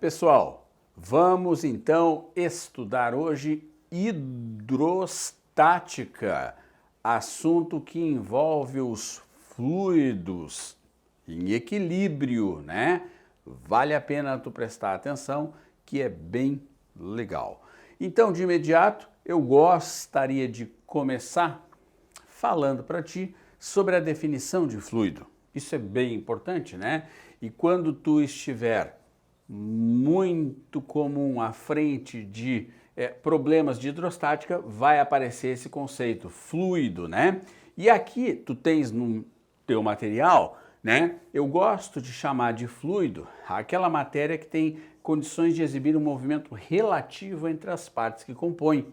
Pessoal, vamos então estudar hoje hidrostática, assunto que envolve os fluidos em equilíbrio, né? Vale a pena tu prestar atenção, que é bem legal. Então, de imediato, eu gostaria de começar falando para ti sobre a definição de fluido. Isso é bem importante, né? E quando tu estiver muito comum à frente de problemas de hidrostática, vai aparecer esse conceito, fluido, né? E aqui tu tens no teu material, né? Eu gosto de chamar de fluido aquela matéria que tem condições de exibir um movimento relativo entre as partes que compõem.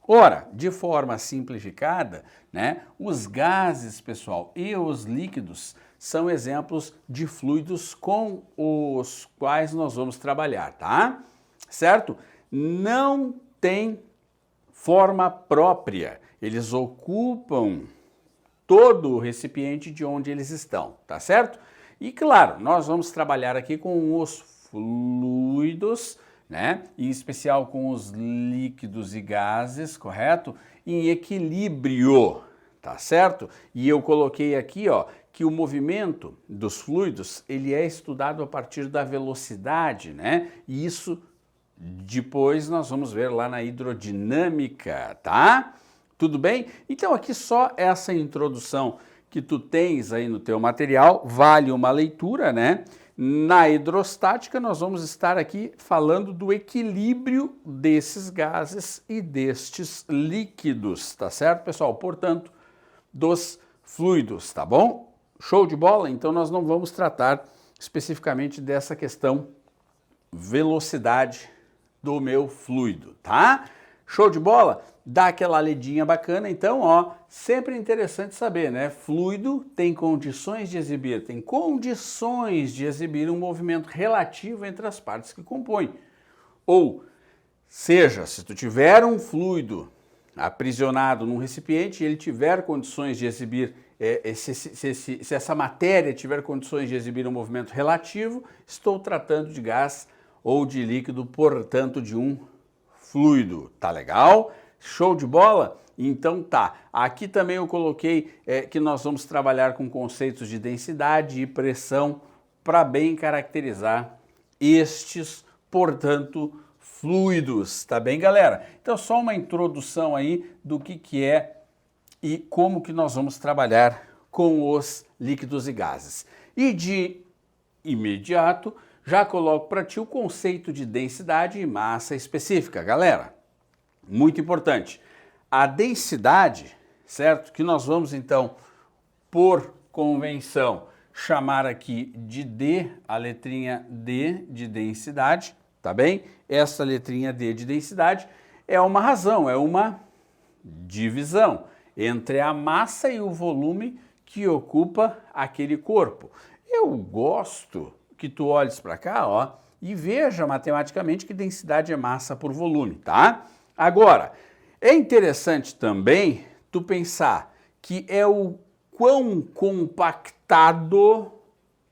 Ora, de forma simplificada, né? Os gases, pessoal, e os líquidos são exemplos de fluidos com os quais nós vamos trabalhar, tá? Certo? Não tem forma própria. Eles ocupam todo o recipiente de onde eles estão, tá certo? E claro, nós vamos trabalhar aqui com os fluidos, né? Em especial com os líquidos e gases, correto? Em equilíbrio, tá certo? E eu coloquei aqui, ó, que o movimento dos fluidos, ele é estudado a partir da velocidade, né? E isso depois nós vamos ver lá na hidrodinâmica, tá? Tudo bem? Então aqui só essa introdução que tu tens aí no teu material vale uma leitura, né? Na hidrostática nós vamos estar aqui falando do equilíbrio desses gases e destes líquidos, tá certo, pessoal? Portanto, dos fluidos, tá bom? Show de bola? Então nós não vamos tratar especificamente dessa questão velocidade do meu fluido, tá? Show de bola? Dá aquela ledinha bacana, então, ó, sempre interessante saber, né? Fluido tem condições de exibir um movimento relativo entre as partes que compõem. Ou seja, se tu tiver um fluido aprisionado num recipiente e ele tiver condições de exibir, se essa matéria tiver condições de exibir um movimento relativo, estou tratando de gás ou de líquido, portanto de um fluido. Tá legal? Show de bola? Então tá. Aqui também eu coloquei que nós vamos trabalhar com conceitos de densidade e pressão para bem caracterizar estes, portanto, fluidos. Tá bem, galera? Então só uma introdução aí do que é e como que nós vamos trabalhar com os líquidos e gases. E de imediato já coloco para ti o conceito de densidade e massa específica, galera. Muito importante. A densidade, certo? Que nós vamos então, por convenção, chamar aqui de D, a letrinha D de densidade, tá bem? Essa letrinha D de densidade é uma razão, é uma divisão entre a massa e o volume que ocupa aquele corpo. Eu gosto que tu olhes para cá, ó, e veja matematicamente que densidade é massa por volume, tá? Agora, é interessante também tu pensar que é o quão compactado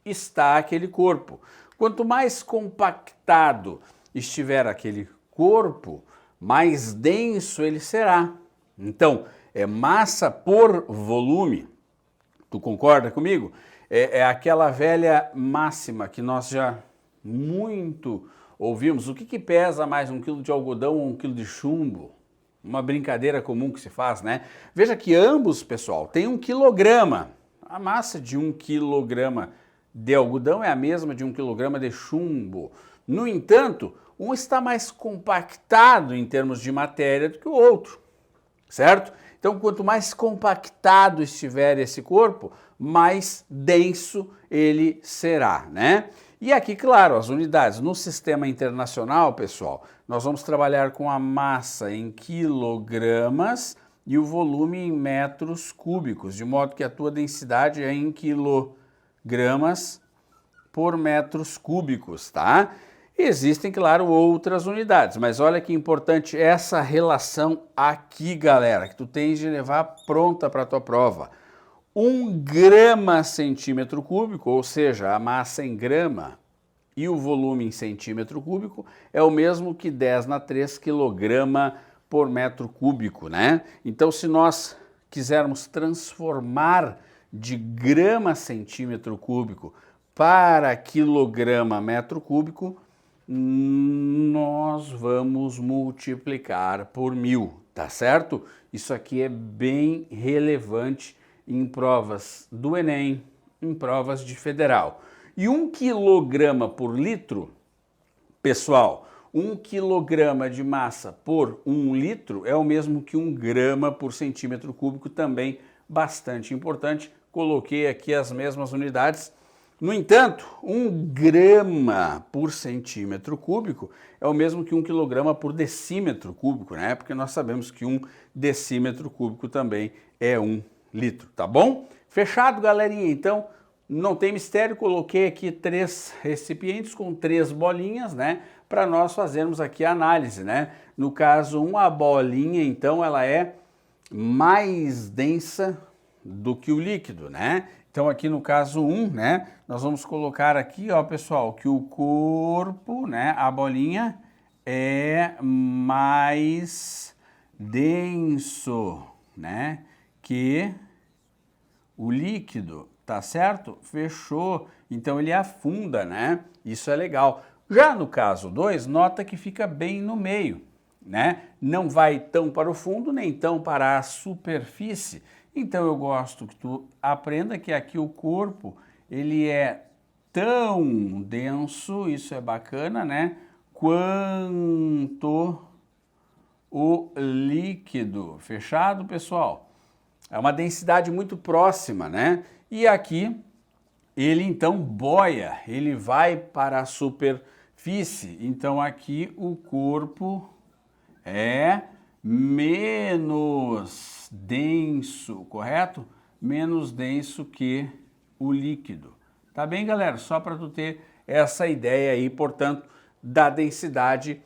está aquele corpo. Quanto mais compactado estiver aquele corpo, mais denso ele será. Então, é massa por volume. Tu concorda comigo? É aquela velha máxima que nós já muito ouvimos. O que pesa mais, 1 quilo de algodão ou 1 quilo de chumbo? Uma brincadeira comum que se faz, né? Veja que ambos, pessoal, têm 1 quilograma. A massa de 1 quilograma de algodão é a mesma de 1 quilograma de chumbo. No entanto, um está mais compactado em termos de matéria do que o outro, certo? Então, quanto mais compactado estiver esse corpo, mais denso ele será, né? E aqui, claro, as unidades. No sistema internacional, pessoal, nós vamos trabalhar com a massa em quilogramas e o volume em metros cúbicos, de modo que a tua densidade é em quilogramas por metros cúbicos, tá? Existem, claro, outras unidades, mas olha que importante essa relação aqui, galera, que tu tens de levar pronta para a tua prova. 1 grama centímetro cúbico, ou seja, a massa em grama, e o volume em centímetro cúbico é o mesmo que 10⁻³ quilograma por metro cúbico, né? Então, se nós quisermos transformar de grama centímetro cúbico para quilograma metro cúbico, nós vamos multiplicar por 1000, tá certo? Isso aqui é bem relevante em provas do Enem, em provas de federal. E 1 quilograma por litro, pessoal, 1 quilograma de massa por 1 litro é o mesmo que 1 grama por centímetro cúbico, também bastante importante. Coloquei aqui as mesmas unidades. No entanto, 1 grama por centímetro cúbico é o mesmo que 1 quilograma por decímetro cúbico, né? Porque nós sabemos que 1 decímetro cúbico também é 1 litro, tá bom? Fechado, galerinha? Então, não tem mistério, coloquei aqui 3 recipientes com 3 bolinhas, né? Para nós fazermos aqui a análise, né? No caso, uma bolinha, então, ela é mais densa do que o líquido, né? Então, aqui no caso 1, né? Nós vamos colocar aqui, ó, pessoal, que o corpo, né? A bolinha é mais denso, né? Que o líquido, tá certo? Fechou. Então ele afunda, né? Isso é legal. Já no caso 2, nota que fica bem no meio, né? Não vai tão para o fundo, nem tão para a superfície. Então eu gosto que tu aprenda que aqui o corpo, ele é tão denso, isso é bacana, né? Quanto o líquido. Fechado, pessoal? É uma densidade muito próxima, né? E aqui ele então boia, ele vai para a superfície. Então aqui o corpo é menos denso, correto? Menos denso que o líquido. Tá bem, galera? Só para tu ter essa ideia aí, portanto, da densidade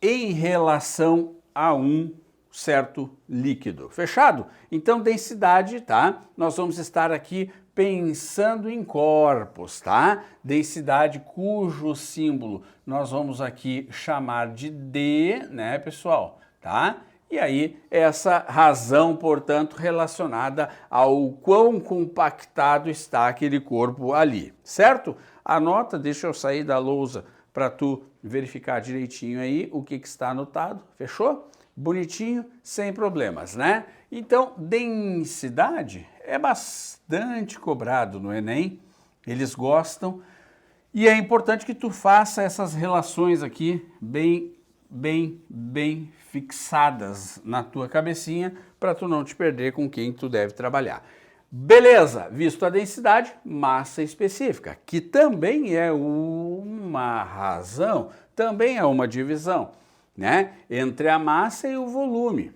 em relação a um certo líquido. Fechado? Então, densidade, tá? Nós vamos estar aqui pensando em corpos, tá? Densidade cujo símbolo nós vamos aqui chamar de D, né, pessoal? Tá? E aí, essa razão, portanto, relacionada ao quão compactado está aquele corpo ali, certo? Anota, deixa eu sair da lousa para tu verificar direitinho aí o que está anotado, fechou? Bonitinho, sem problemas, né? Então, densidade é bastante cobrado no Enem, eles gostam, e é importante que tu faça essas relações aqui bem fixadas na tua cabecinha para tu não te perder com quem tu deve trabalhar. Beleza, visto a densidade, massa específica, que também é uma razão, também é uma divisão, né, entre a massa e o volume.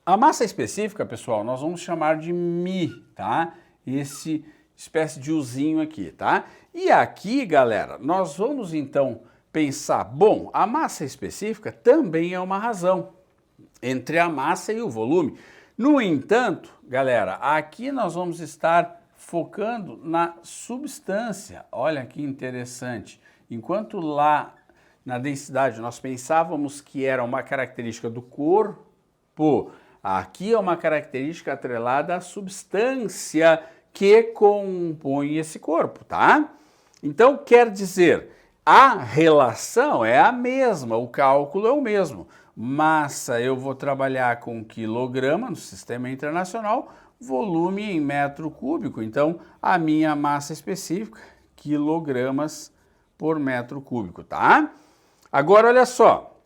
A massa específica, pessoal, nós vamos chamar de μ, tá? Esse espécie de uzinho aqui, tá? E aqui, galera, nós vamos então pensar, bom, a massa específica também é uma razão entre a massa e o volume. No entanto, galera, aqui nós vamos estar focando na substância. Olha que interessante. Enquanto lá na densidade nós pensávamos que era uma característica do corpo, aqui é uma característica atrelada à substância que compõe esse corpo, tá? Então, quer dizer, a relação é a mesma, o cálculo é o mesmo. Massa eu vou trabalhar com quilograma no sistema internacional, volume em metro cúbico. Então, a minha massa específica, quilogramas por metro cúbico, tá? Agora, olha só,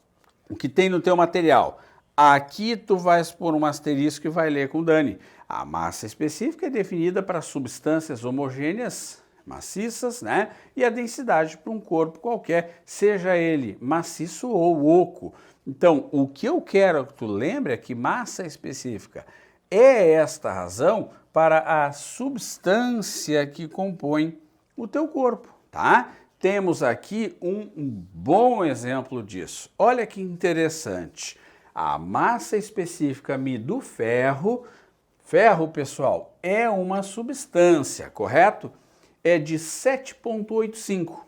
o que tem no teu material. Aqui tu vais pôr um asterisco e vai ler com o Dani. A massa específica é definida para substâncias homogêneas, maciças, né? E a densidade para um corpo qualquer, seja ele maciço ou oco. Então, o que eu quero que tu lembre é que massa específica é esta razão para a substância que compõe o teu corpo, tá? Temos aqui um bom exemplo disso. Olha que interessante. A massa específica μ do ferro, pessoal, é uma substância, correto? É de 7,85.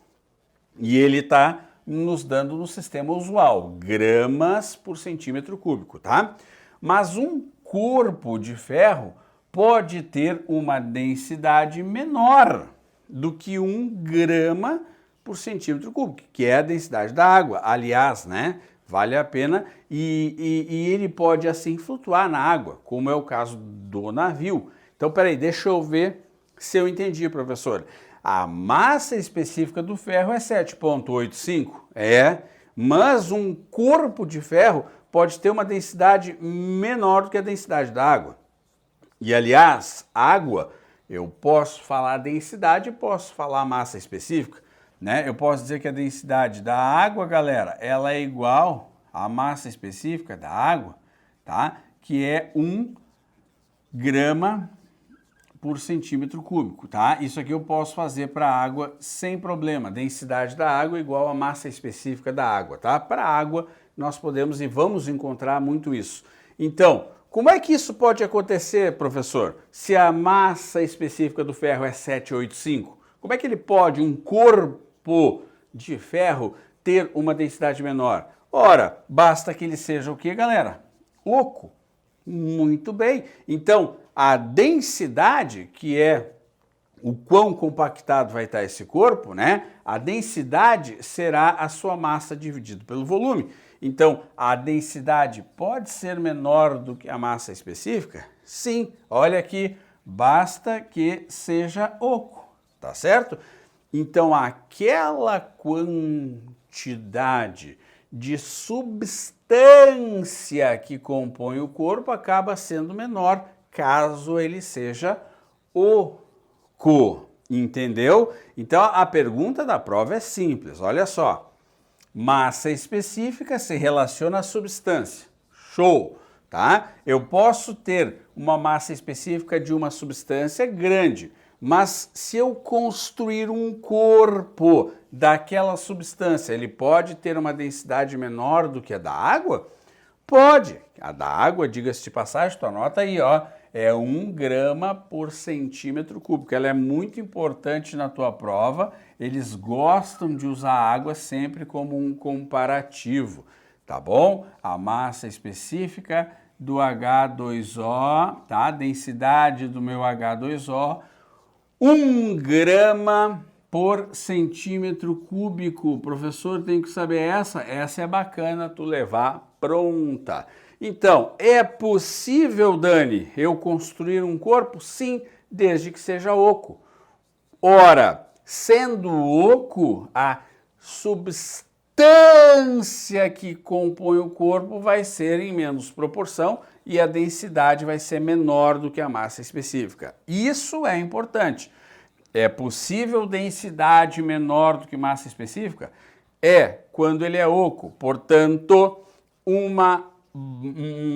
E ele está nos dando no sistema usual, gramas por centímetro cúbico, tá? Mas um corpo de ferro pode ter uma densidade menor do que 1 grama por centímetro cúbico, que é a densidade da água. Aliás, né, vale a pena e ele pode assim flutuar na água, como é o caso do navio. Então, peraí, deixa eu ver se eu entendi, professor. A massa específica do ferro é 7,85, mas um corpo de ferro pode ter uma densidade menor do que a densidade da água. E, aliás, água, eu posso falar densidade e posso falar massa específica, né? Eu posso dizer que a densidade da água, galera, ela é igual à massa específica da água, tá? Que é 1 grama por centímetro cúbico, tá? Isso aqui eu posso fazer para água sem problema. Densidade da água igual à massa específica da água, tá? Para água nós podemos e vamos encontrar muito isso. Então, como é que isso pode acontecer, professor? Se a massa específica do ferro é 785, como é que ele pode, um corpo de ferro, ter uma densidade menor? Ora, basta que ele seja o quê, galera? Oco. Muito bem. Então, a densidade, que é o quão compactado vai estar esse corpo, né? A densidade será a sua massa dividido pelo volume. Então, a densidade pode ser menor do que a massa específica? Sim, olha aqui, basta que seja oco, tá certo? Então, aquela quantidade de substância que compõe o corpo acaba sendo menor, caso ele seja oco, entendeu? Então, a pergunta da prova é simples, olha só. Massa específica se relaciona à substância. Show, tá? Eu posso ter uma massa específica de uma substância grande, mas se eu construir um corpo daquela substância, ele pode ter uma densidade menor do que a da água? Pode. A da água, diga-se de passagem, tu anota aí, ó, é 1 grama por centímetro cúbico. Ela é muito importante na tua prova. Eles gostam de usar a água sempre como um comparativo, tá bom? A massa específica do H2O, tá? A densidade do meu H2O, 1 grama por centímetro cúbico. Professor, tem que saber essa? Essa é bacana tu levar pronta. Então, é possível, Dani, eu construir um corpo? Sim, desde que seja oco. Ora, sendo oco, a substância que compõe o corpo vai ser em menos proporção e a densidade vai ser menor do que a massa específica. Isso é importante. É possível densidade menor do que massa específica? É, quando ele é oco. Portanto, um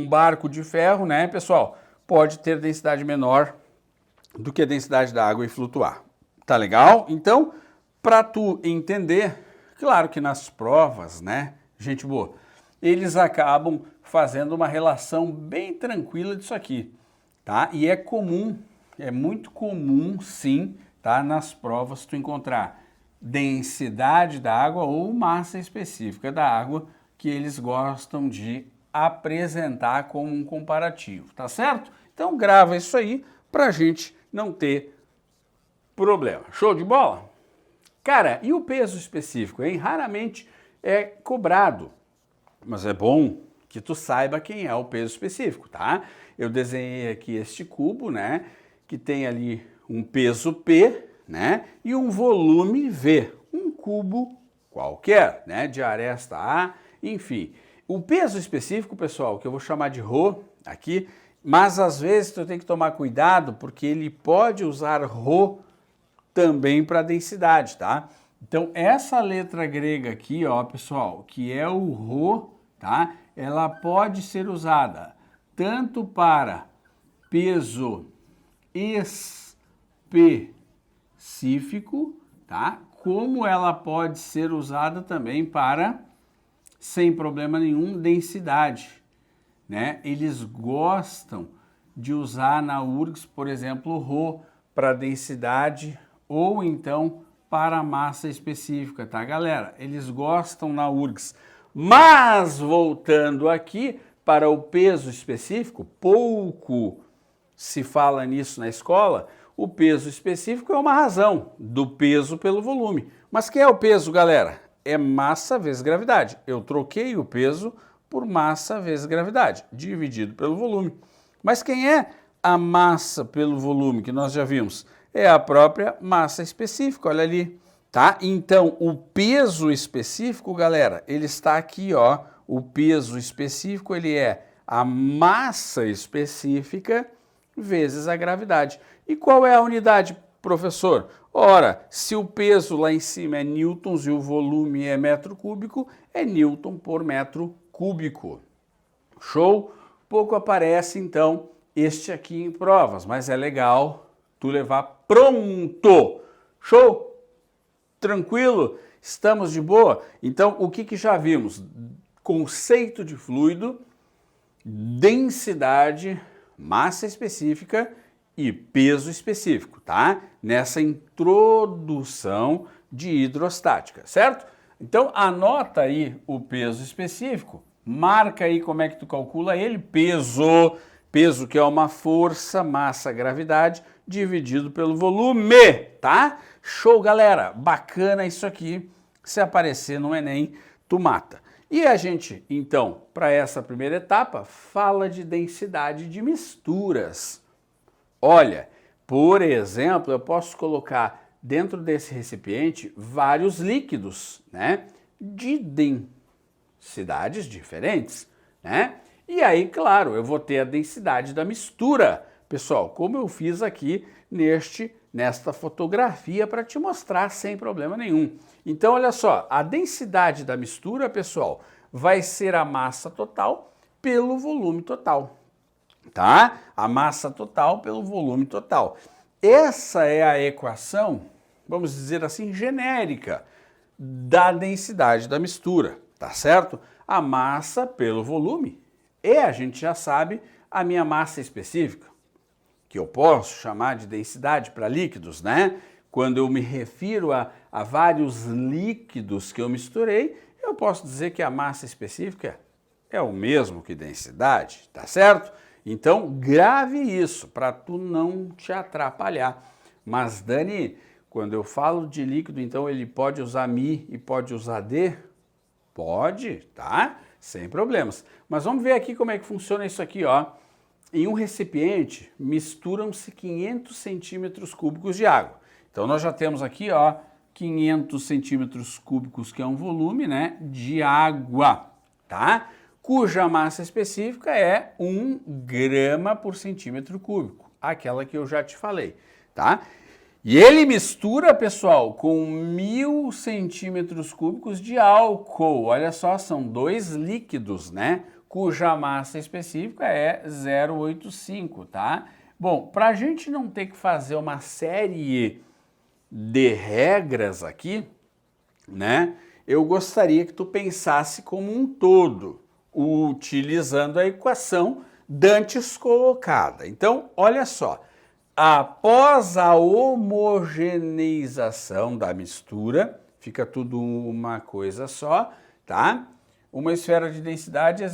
barco de ferro, né, pessoal, pode ter densidade menor do que a densidade da água e flutuar. Tá legal? Então, para tu entender, claro que nas provas, né, gente boa, eles acabam fazendo uma relação bem tranquila disso aqui, tá? E é comum, é muito comum, sim, tá, nas provas tu encontrar densidade da água ou massa específica da água, que eles gostam de apresentar como um comparativo, tá certo? Então grava isso aí para a gente não ter problema. Show de bola? Cara, e o peso específico, hein? Raramente é cobrado, mas é bom que tu saiba quem é o peso específico, tá? Eu desenhei aqui este cubo, né, que tem ali um peso P, né, e um volume V, um cubo qualquer, né, de aresta A, enfim. O peso específico, pessoal, que eu vou chamar de ρ aqui, mas às vezes tu tem que tomar cuidado porque ele pode usar ρ também para densidade, tá? Então essa letra grega aqui, ó, pessoal, que é o ρ, tá? Ela pode ser usada tanto para peso específico, tá? Como ela pode ser usada também para, sem problema nenhum, densidade, né? Eles gostam de usar na URGS, por exemplo, ρ para densidade ou então para a massa específica, tá, galera? Eles gostam na URGS. Mas, voltando aqui para o peso específico, pouco se fala nisso na escola. O peso específico é uma razão do peso pelo volume. Mas que é o peso, galera? É massa vezes gravidade. Eu troquei o peso por massa vezes gravidade, dividido pelo volume. Mas quem é a massa pelo volume que nós já vimos? É a própria massa específica, olha ali, tá? Então, o peso específico, galera, ele está aqui, ó. O peso específico, ele é a massa específica vezes a gravidade. E qual é a unidade, professor? Ora, se o peso lá em cima é newtons e o volume é metro cúbico, é newton por metro cúbico. Show? Pouco aparece, então, este aqui em provas, mas é legal tu levar pronto. Show? Tranquilo? Estamos de boa? Então, o que já vimos? Conceito de fluido, densidade, massa específica e peso específico, tá? Nessa introdução de hidrostática, certo? Então, anota aí o peso específico, marca aí como é que tu calcula ele, peso que é uma força, massa, gravidade, dividido pelo volume, tá? Show, galera! Bacana isso aqui. Se aparecer no Enem, tu mata. E a gente, então, para essa primeira etapa, fala de densidade de misturas. Olha, por exemplo, eu posso colocar dentro desse recipiente vários líquidos, né? De densidades diferentes, né? E aí, claro, eu vou ter a densidade da mistura, pessoal, como eu fiz aqui nesta fotografia para te mostrar sem problema nenhum. Então, olha só, a densidade da mistura, pessoal, vai ser a massa total pelo volume total, tá? A massa total pelo volume total. Essa é a equação, vamos dizer assim, genérica da densidade da mistura, tá certo? A massa pelo volume. E a gente já sabe a minha massa específica, que eu posso chamar de densidade para líquidos, né? Quando eu me refiro a vários líquidos que eu misturei, eu posso dizer que a massa específica é o mesmo que densidade, tá certo? Então, grave isso para tu não te atrapalhar. Mas, Dani, quando eu falo de líquido, então ele pode usar Mi e pode usar D? Pode, tá? Sem problemas. Mas vamos ver aqui como é que funciona isso aqui, ó. Em um recipiente, misturam-se 500 centímetros cúbicos de água. Então, nós já temos aqui, ó, 500 centímetros cúbicos, que é um volume, né, de água, tá? Cuja massa específica é 1 grama por centímetro cúbico, aquela que eu já te falei, tá? E ele mistura, pessoal, com 1000 centímetros cúbicos de álcool. Olha só, são 2 líquidos, né? Cuja massa específica é 0,85, tá? Bom, para a gente não ter que fazer uma série de regras aqui, né? Eu gostaria que tu pensasse como um todo, utilizando a equação dantes colocada. Então, olha só, após a homogeneização da mistura, fica tudo uma coisa só, tá? Uma esfera de densidade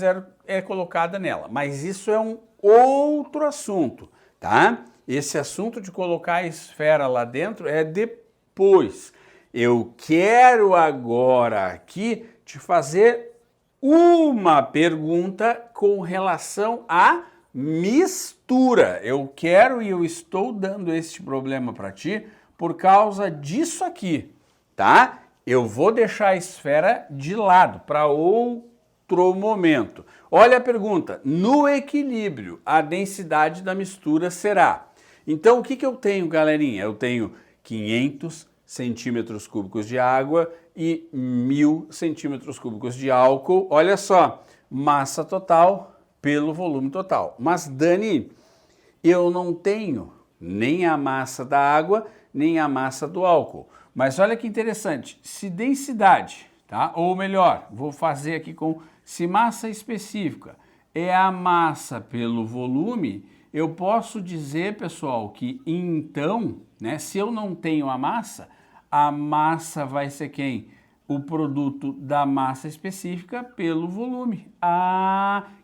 é colocada nela, mas isso é um outro assunto, tá? Esse assunto de colocar a esfera lá dentro é depois. Eu quero agora aqui te fazer uma pergunta com relação à mistura. Eu quero e eu estou dando este problema para ti por causa disso aqui, tá? Eu vou deixar a esfera de lado para outro momento. Olha a pergunta. No equilíbrio, a densidade da mistura será... Então, o que eu tenho, galerinha? Eu tenho 500 centímetros cúbicos de água e 1000 centímetros cúbicos de álcool. Olha só, massa total pelo volume total. Mas, Dani, eu não tenho nem a massa da água, nem a massa do álcool. Mas olha que interessante, se densidade, tá? Ou melhor, vou fazer aqui se massa específica é a massa pelo volume, eu posso dizer, pessoal, que então, né, se eu não tenho a massa A massa vai ser quem? O produto da massa específica pelo volume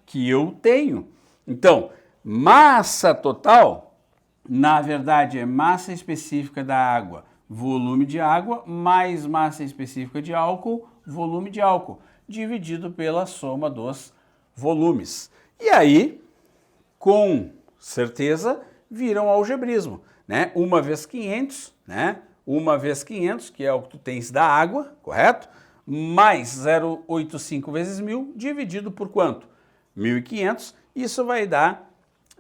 que eu tenho. Então, massa total, na verdade, é massa específica da água, volume de água, mais massa específica de álcool, volume de álcool, dividido pela soma dos volumes. E aí, com certeza, vira um algebrismo, né? 1 vezes 500, né? 1 vezes 500, que é o que tu tens da água, correto? Mais 0,85 vezes 1.000, dividido por quanto? 1.500, isso vai dar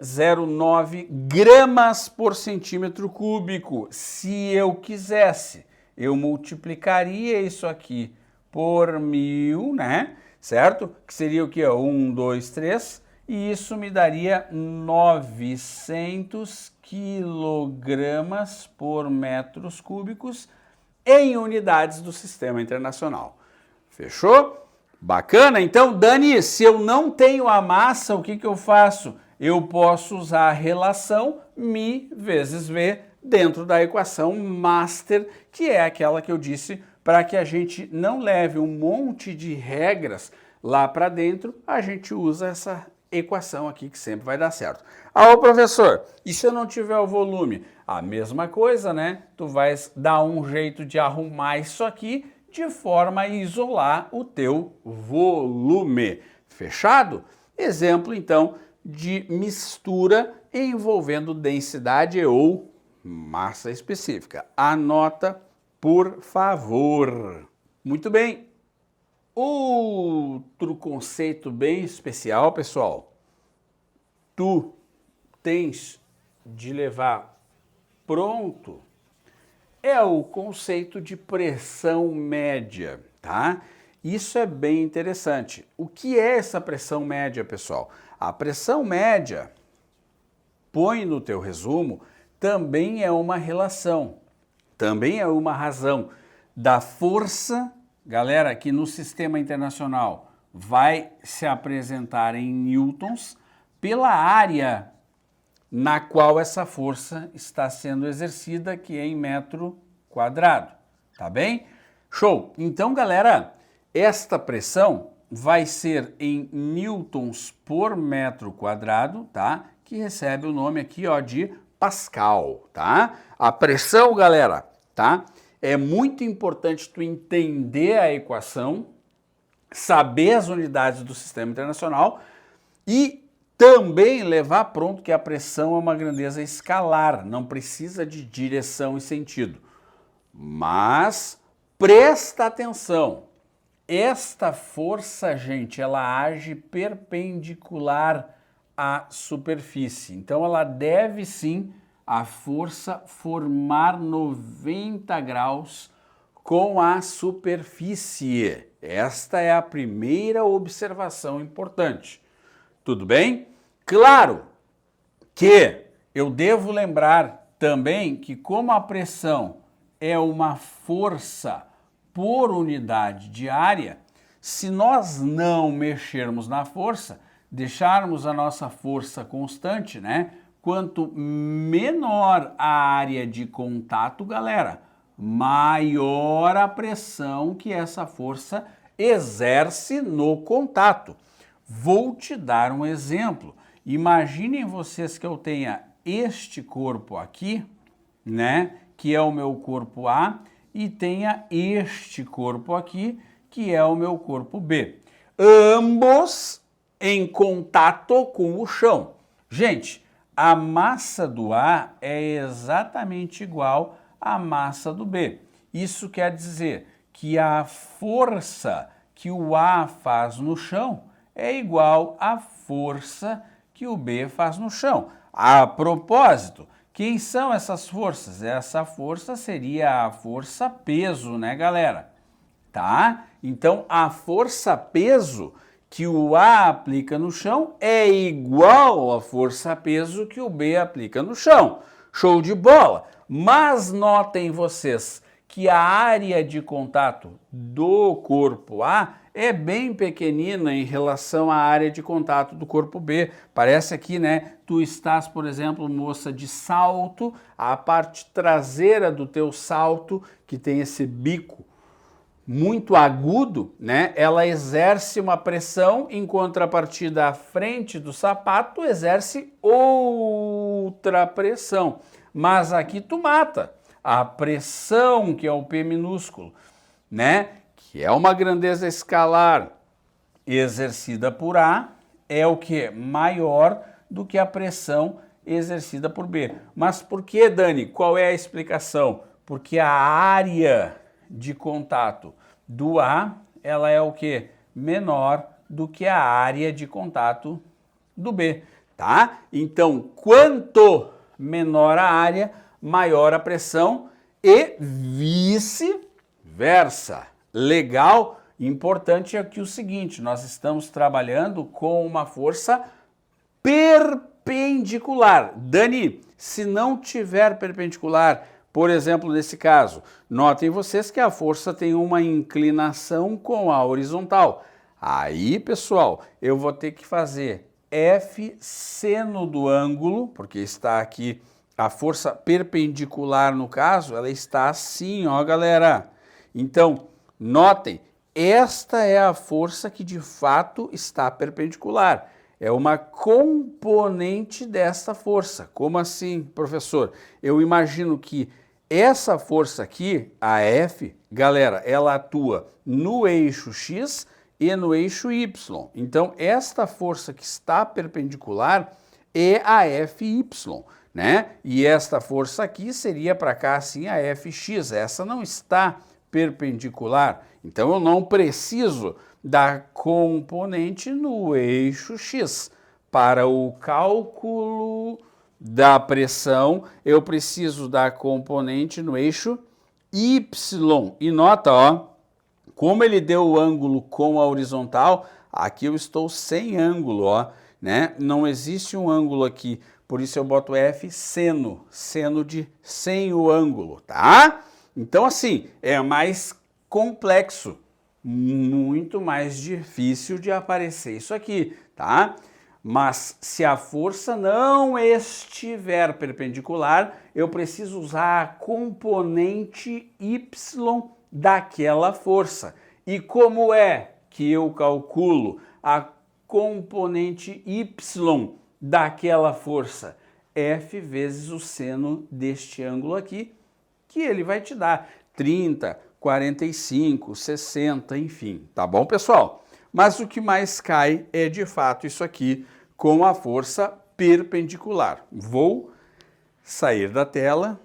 0,9 gramas por centímetro cúbico. Se eu quisesse, eu multiplicaria isso aqui por 1.000, né? Certo? Que seria o que? 1, 2, 3, e isso me daria 900 quilogramas por metros cúbicos em unidades do Sistema Internacional. Fechou? Bacana? Então, Dani, se eu não tenho a massa, o que eu faço? Eu posso usar a relação μ vezes V dentro da equação master, que é aquela que eu disse, para que a gente não leve um monte de regras lá para dentro, a gente usa essa equação aqui que sempre vai dar certo. Ah, professor, e se eu não tiver o volume? A mesma coisa, né? Tu vai dar um jeito de arrumar isso aqui de forma a isolar o teu volume. Fechado? Exemplo, então, de mistura envolvendo densidade ou massa específica. Anota, por favor. Muito bem. Outro conceito bem especial, pessoal, tu tens de levar pronto, é o conceito de pressão média, tá? Isso é bem interessante. O que é essa pressão média, pessoal? A pressão média, põe no teu resumo, também é uma relação, também é uma razão da força. Galera, que no Sistema Internacional vai se apresentar em newtons pela área na qual essa força está sendo exercida, que é em metro quadrado, tá bem? Show! Então, galera, esta pressão vai ser em newtons por metro quadrado, tá? Que recebe o nome aqui, ó, de Pascal, tá? A pressão, galera, tá? É muito importante tu entender a equação, saber as unidades do Sistema Internacional e também levar pronto que a pressão é uma grandeza escalar, não precisa de direção e sentido. Mas presta atenção, esta força, gente, ela age perpendicular à superfície. Então ela deve sim, a força, formar 90 graus com a superfície. Esta é a primeira observação importante. Tudo bem? Claro que eu devo lembrar também que como a pressão é uma força por unidade de área, se nós não mexermos na força, deixarmos a nossa força constante, né? Quanto menor a área de contato, galera, maior a pressão que essa força exerce no contato. Vou te dar um exemplo. Imaginem vocês que eu tenha este corpo aqui, né, que é o meu corpo A, e tenha este corpo aqui, que é o meu corpo B. Ambos em contato com o chão. Gente, a massa do A é exatamente igual à massa do B. Isso quer dizer que a força que o A faz no chão é igual à força que o B faz no chão. A propósito, quem são essas forças? Essa força seria a força peso, né, galera? Tá? Então, a força peso que o A aplica no chão é igual à força peso que o B aplica no chão. Show de bola! Mas notem vocês que a área de contato do corpo A é bem pequenina em relação à área de contato do corpo B. Parece aqui, né, tu estás, por exemplo, moça, de salto, a parte traseira do teu salto, que tem esse bico muito agudo, né, ela exerce uma pressão, em contrapartida à frente do sapato exerce outra pressão. Mas aqui tu mata a pressão, que é o P minúsculo, né, que é uma grandeza escalar exercida por A, é o que? Maior do que a pressão exercida por B. Mas por que, Dani? Qual é a explicação? Porque a área de contato do A, ela é o que? Menor do que a área de contato do B, tá? Então, quanto menor a área, maior a pressão e vice-versa. Legal? Importante é aqui o seguinte, nós estamos trabalhando com uma força perpendicular. Dani, se não tiver perpendicular, por exemplo, nesse caso, notem vocês que a força tem uma inclinação com a horizontal. Aí, pessoal, eu vou ter que fazer F seno do ângulo, porque está aqui a força perpendicular no caso, ela está assim, ó, galera. Então, notem, esta é a força que de fato está perpendicular. É uma componente desta força. Como assim, professor? Eu imagino que essa força aqui, a F, galera, ela atua no eixo X e no eixo Y. Então, esta força que está perpendicular é a FY, né? E esta força aqui seria para cá, assim, a FX. Essa não está perpendicular. Então, eu não preciso da componente no eixo X. Para o cálculo da pressão, eu preciso da componente no eixo Y. E nota, ó, como ele deu o ângulo com a horizontal, aqui eu estou sem ângulo, ó, né? Não existe um ângulo aqui, por isso eu boto F seno, seno de sem o ângulo, tá? Então, assim, é mais complexo, muito mais difícil de aparecer isso aqui, tá? Mas se a força não estiver perpendicular, eu preciso usar a componente Y daquela força. E como é que eu calculo a componente Y daquela força? F vezes o seno deste ângulo aqui, que ele vai te dar 30, 45, 60, enfim. Tá bom, pessoal? Mas o que mais cai é, de fato, isso aqui com a força perpendicular. Vou sair da tela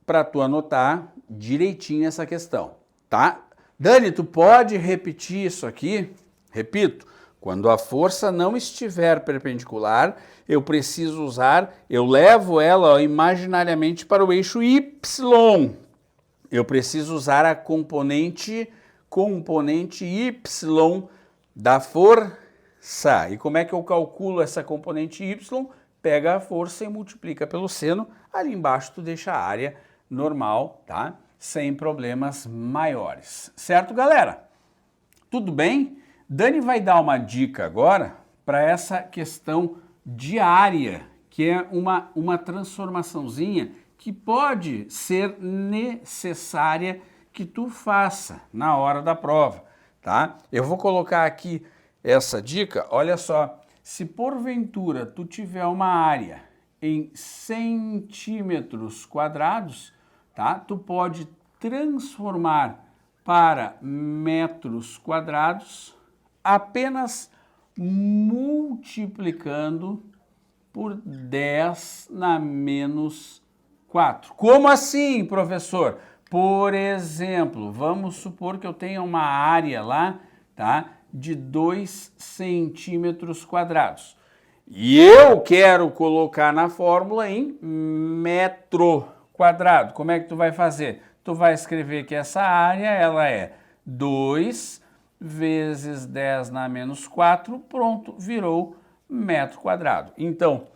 para tu anotar direitinho essa questão, tá? Dani, tu pode repetir isso aqui? Repito, quando a força não estiver perpendicular, eu preciso usar, eu levo ela, ó, imaginariamente para o eixo Y. Eu preciso usar a componente Y da força. E como é que eu calculo essa componente Y? Pega a força e multiplica pelo seno. Ali embaixo tu deixa a área normal, tá? Sem problemas maiores. Certo, galera? Tudo bem? Dani vai dar uma dica agora para essa questão de área, que é uma transformaçãozinha que pode ser necessária que tu faça na hora da prova, tá? Eu vou colocar aqui essa dica, olha só, se porventura tu tiver uma área em centímetros quadrados, tá? Tu pode transformar para metros quadrados apenas multiplicando por 10 na menos 4. Como assim, professor? Por exemplo, vamos supor que eu tenha uma área lá, tá, de 2 centímetros quadrados. E eu quero colocar na fórmula em metro quadrado. Como é que tu vai fazer? Tu vai escrever que essa área, ela é 2 vezes 10 na menos 4, pronto, virou metro quadrado. Então,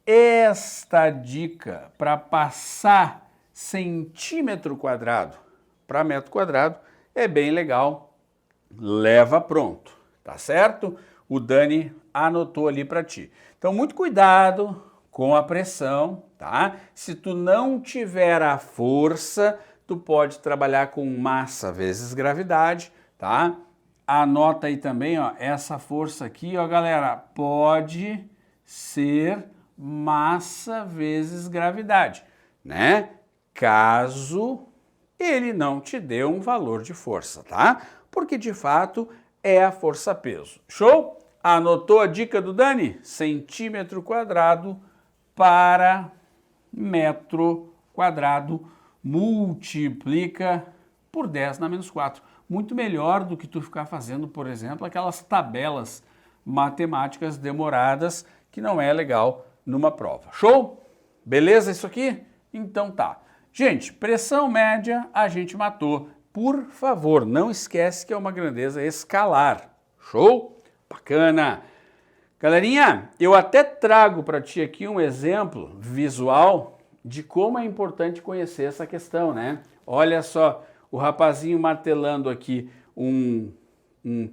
esta dica para passar centímetro quadrado para metro quadrado é bem legal leva pronto, tá certo? O Dani anotou ali para ti. Então, muito cuidado com a pressão, tá? Se tu não tiver a força, tu pode trabalhar com massa vezes gravidade, tá? Anota aí também, ó, essa força aqui, ó, galera, pode ser massa vezes gravidade, né? Caso ele não te dê um valor de força, tá? Porque de fato é a força-peso. Show? Anotou a dica do Dani? Centímetro quadrado para metro quadrado multiplica por 10 na menos 4. Muito melhor do que tu ficar fazendo, por exemplo, aquelas tabelas matemáticas demoradas que não é legal numa prova. Show? Beleza isso aqui? Então tá. Gente, pressão média a gente matou. Por favor, não esquece que é uma grandeza escalar. Show? Bacana! Galerinha, eu até trago para ti aqui um exemplo visual de como é importante conhecer essa questão, né? Olha só, o rapazinho martelando aqui um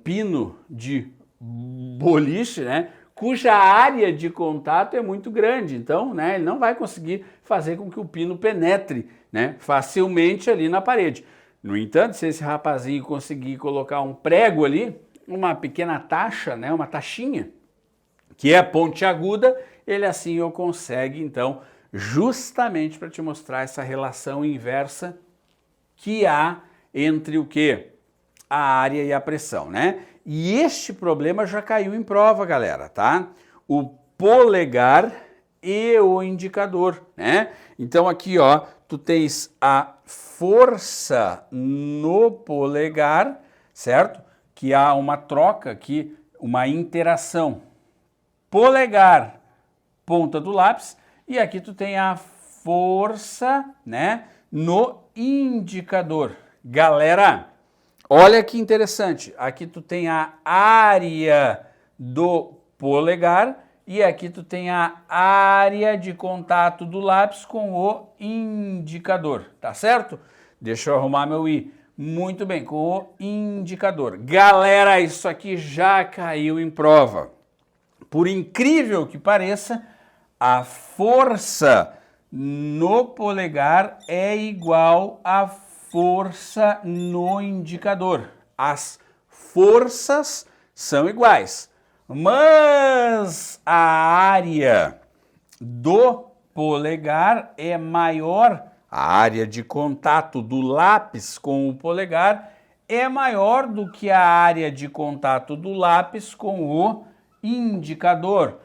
pino de boliche, né? Cuja área de contato é muito grande, então, né, ele não vai conseguir fazer com que o pino penetre, né, facilmente ali na parede. No entanto, se esse rapazinho conseguir colocar um prego ali, uma pequena taxa, né, uma taxinha, que é pontiaguda, ele assim o consegue, então, justamente para te mostrar essa relação inversa que há entre o quê? A área e a pressão, né? E este problema já caiu em prova, galera, tá? O polegar e o indicador, né? Então aqui, ó, tu tens a força no polegar, certo? Que há uma troca aqui, uma interação. Polegar, ponta do lápis, e aqui tu tem a força, né, no indicador. Galera, olha que interessante, aqui tu tem a área do polegar e aqui tu tem a área de contato do lápis com o indicador, tá certo? Deixa eu arrumar meu i. Muito bem, com o indicador. Galera, isso aqui já caiu em prova. Por incrível que pareça, a força no polegar é igual à força no indicador. As forças são iguais, mas a área do polegar é maior, a área de contato do lápis com o polegar é maior do que a área de contato do lápis com o indicador.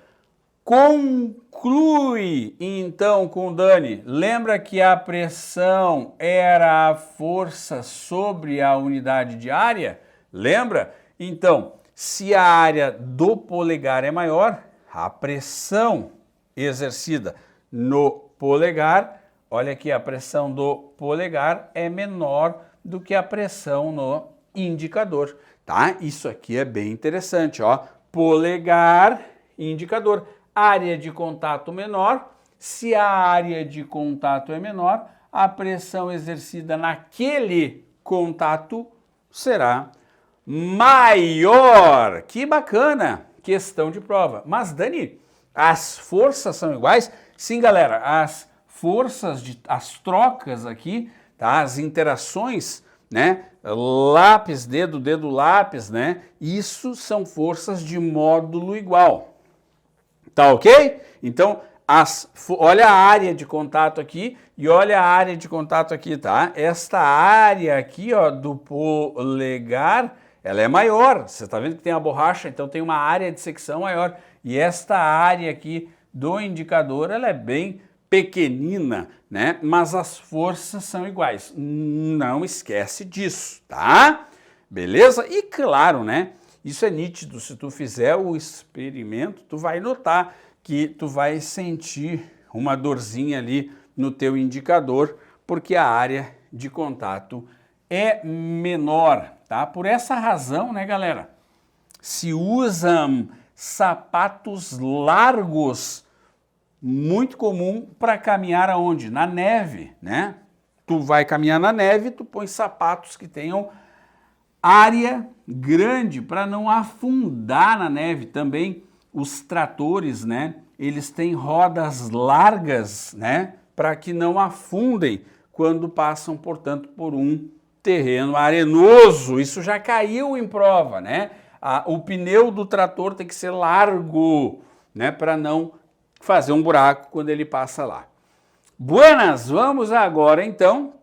Conclui então com o Dani. Lembra que a pressão era a força sobre a unidade de área? Lembra? Então, se a área do polegar é maior, a pressão exercida no polegar, olha aqui, a pressão do polegar é menor do que a pressão no indicador, tá? Isso aqui é bem interessante, ó. Polegar, indicador. Área de contato menor, se a área de contato é menor, a pressão exercida naquele contato será maior. Que bacana! Questão de prova. Mas, Dani, as forças são iguais? Sim, galera, as forças, as trocas aqui, tá? As interações, né? Lápis, dedo, dedo, lápis, né? Isso são forças de módulo igual. Tá ok? Então, olha a área de contato aqui e olha a área de contato aqui, tá? Esta área aqui, ó, do polegar, ela é maior. Você tá vendo que tem a borracha, então tem uma área de secção maior. E esta área aqui do indicador, ela é bem pequenina, né? Mas as forças são iguais. Não esquece disso, tá? Beleza? E claro, né? Isso é nítido, se tu fizer o experimento, tu vai notar que tu vai sentir uma dorzinha ali no teu indicador, porque a área de contato é menor, tá? Por essa razão, né, galera, se usam sapatos largos, muito comum para caminhar aonde? Na neve, né? Tu vai caminhar na neve, tu põe sapatos que tenham área grande para não afundar na neve. Também os tratores, né, eles têm rodas largas, né, para que não afundem quando passam, portanto, por um terreno arenoso. Isso já caiu em prova, né? O pneu do trator tem que ser largo, né, para não fazer um buraco quando ele passa lá. Buenas, vamos agora então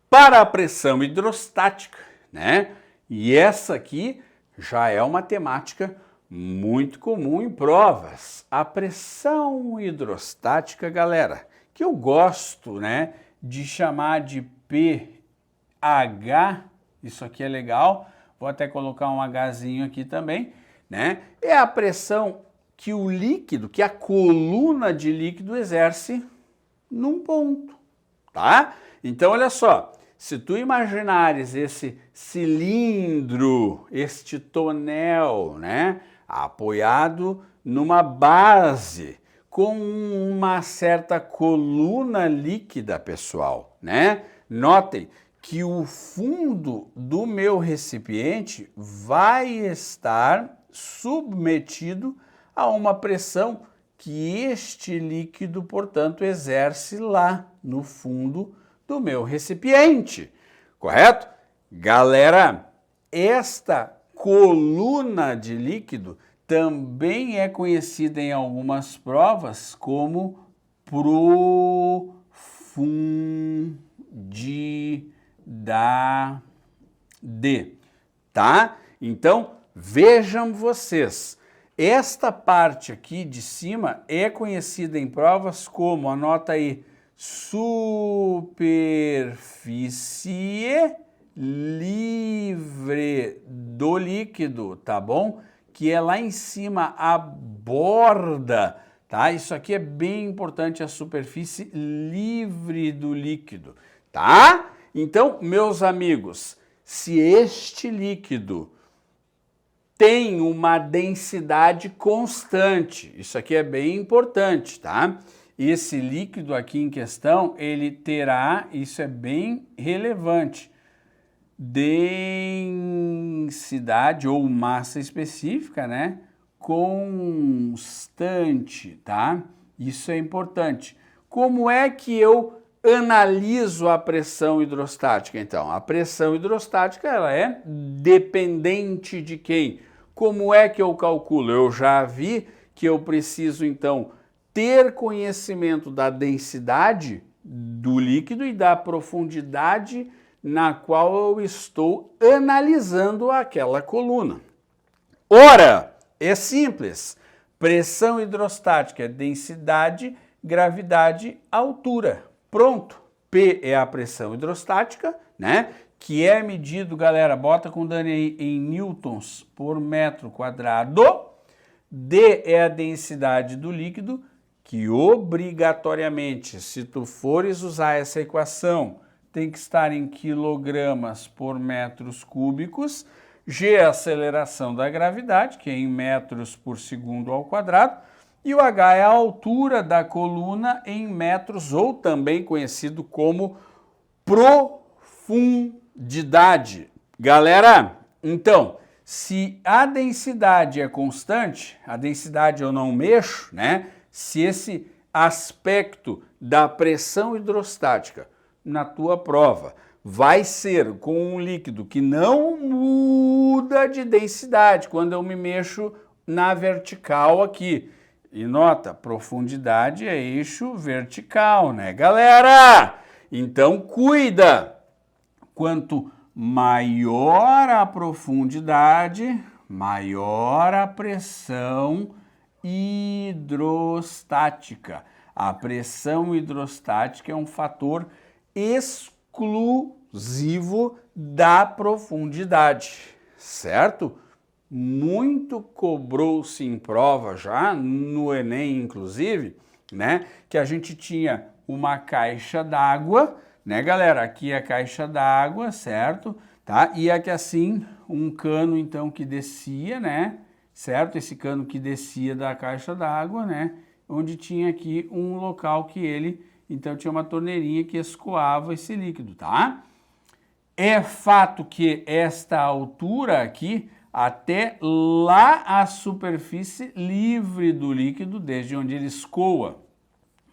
para a pressão hidrostática, né? E essa aqui já é uma temática muito comum em provas. A pressão hidrostática, galera, que eu gosto, né, de chamar de pH, isso aqui é legal, vou até colocar um Hzinho aqui também, né? É a pressão que o líquido, que a coluna de líquido exerce num ponto, tá? Então, olha só, se tu imaginares esse cilindro, este tonel, né, apoiado numa base, com uma certa coluna líquida, pessoal, né? Notem que o fundo do meu recipiente vai estar submetido a uma pressão que este líquido, portanto, exerce lá no fundo do meu recipiente, correto? Galera, esta coluna de líquido também é conhecida em algumas provas como profundidade, tá? Então, vejam vocês, esta parte aqui de cima é conhecida em provas como, anota aí, superfície livre do líquido, tá bom? Que é lá em cima a borda, tá? Isso aqui é bem importante, a superfície livre do líquido, tá? Então, meus amigos, se este líquido tem uma densidade constante, isso aqui é bem importante, tá? Esse líquido aqui em questão, ele terá, isso é bem relevante, densidade ou massa específica, né, constante, tá? Isso é importante. Como é que eu analiso a pressão hidrostática, então? A pressão hidrostática, ela é dependente de quem? Como é que eu calculo? Eu já vi que eu preciso, então, ter conhecimento da densidade do líquido e da profundidade na qual eu estou analisando aquela coluna. Ora, é simples. Pressão hidrostática é densidade, gravidade, altura. Pronto. P é a pressão hidrostática, né? Que é medido, galera, bota com Dani aí, em newtons por metro quadrado. D é a densidade do líquido, que obrigatoriamente, se tu fores usar essa equação, tem que estar em quilogramas por metros cúbicos. G é a aceleração da gravidade, que é em metros por segundo ao quadrado. E o H é a altura da coluna em metros, ou também conhecido como profundidade. Galera, então, se a densidade é constante, a densidade eu não mexo, né? Se esse aspecto da pressão hidrostática na tua prova vai ser com um líquido que não muda de densidade quando eu me mexo na vertical aqui. E nota, profundidade é eixo vertical, né, galera? Então cuida! Quanto maior a profundidade, maior a pressão hidrostática. A pressão hidrostática é um fator exclusivo da profundidade, certo? Muito cobrou-se em prova já, no Enem inclusive, né, que a gente tinha uma caixa d'água, né, galera? Aqui é a caixa d'água, certo? Tá? E aqui assim, um cano então que descia, né, certo? Esse cano que descia da caixa d'água, né, onde tinha aqui um local que ele, então tinha uma torneirinha que escoava esse líquido, tá? É fato que esta altura aqui, até lá a superfície livre do líquido, desde onde ele escoa,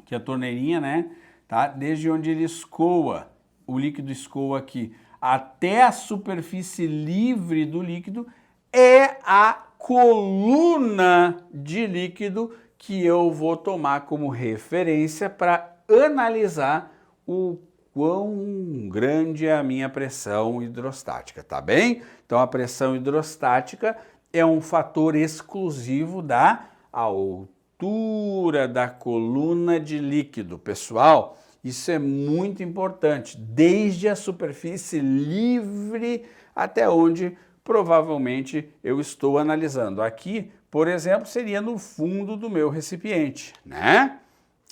que é a torneirinha, né? Tá? Desde onde ele escoa, o líquido escoa aqui, até a superfície livre do líquido, é a coluna de líquido que eu vou tomar como referência para analisar o quão grande é a minha pressão hidrostática, tá bem? Então a pressão hidrostática é um fator exclusivo da altura da coluna de líquido, pessoal. Isso é muito importante, desde a superfície livre até onde provavelmente eu estou analisando. Aqui, por exemplo, seria no fundo do meu recipiente, né?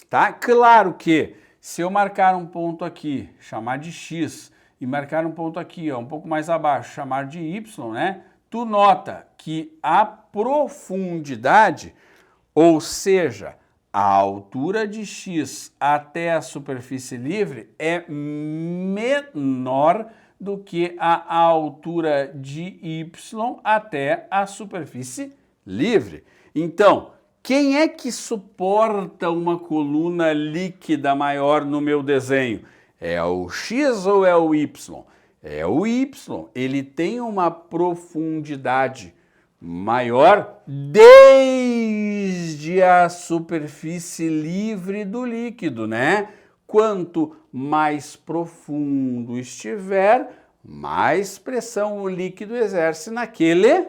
Tá? Claro que se eu marcar um ponto aqui, chamar de X, e marcar um ponto aqui, ó, um pouco mais abaixo, chamar de Y, né? Tu nota que a profundidade, ou seja, a altura de X até a superfície livre é menor do que a altura de Y até a superfície livre. Então, quem é que suporta uma coluna líquida maior no meu desenho? É o X ou é o Y? É o Y. Ele tem uma profundidade maior desde a superfície livre do líquido, né? Quanto mais profundo estiver, mais pressão o líquido exerce naquele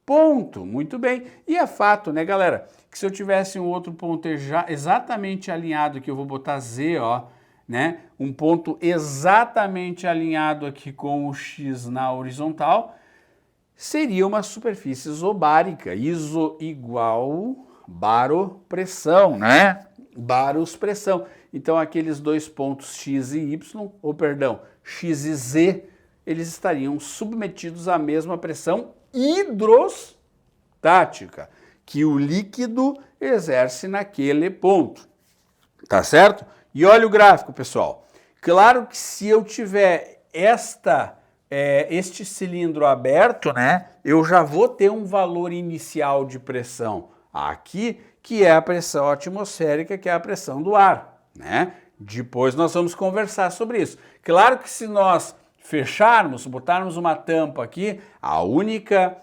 ponto. Muito bem. E é fato, né, galera, que se eu tivesse um outro ponto exatamente alinhado, que eu vou botar Z, ó, né? Um ponto exatamente alinhado aqui com o X na horizontal, seria uma superfície isobárica, iso igual baropressão, né? Barospressão. Então aqueles dois pontos X e Y, ou perdão, X e Z, eles estariam submetidos à mesma pressão hidrostática que o líquido exerce naquele ponto. Tá certo? E olha o gráfico, pessoal. Claro que se eu tiver este cilindro aberto, né, eu já vou ter um valor inicial de pressão aqui, que é a pressão atmosférica, que é a pressão do ar, né? Depois nós vamos conversar sobre isso. Claro que se nós fecharmos, botarmos uma tampa aqui, a única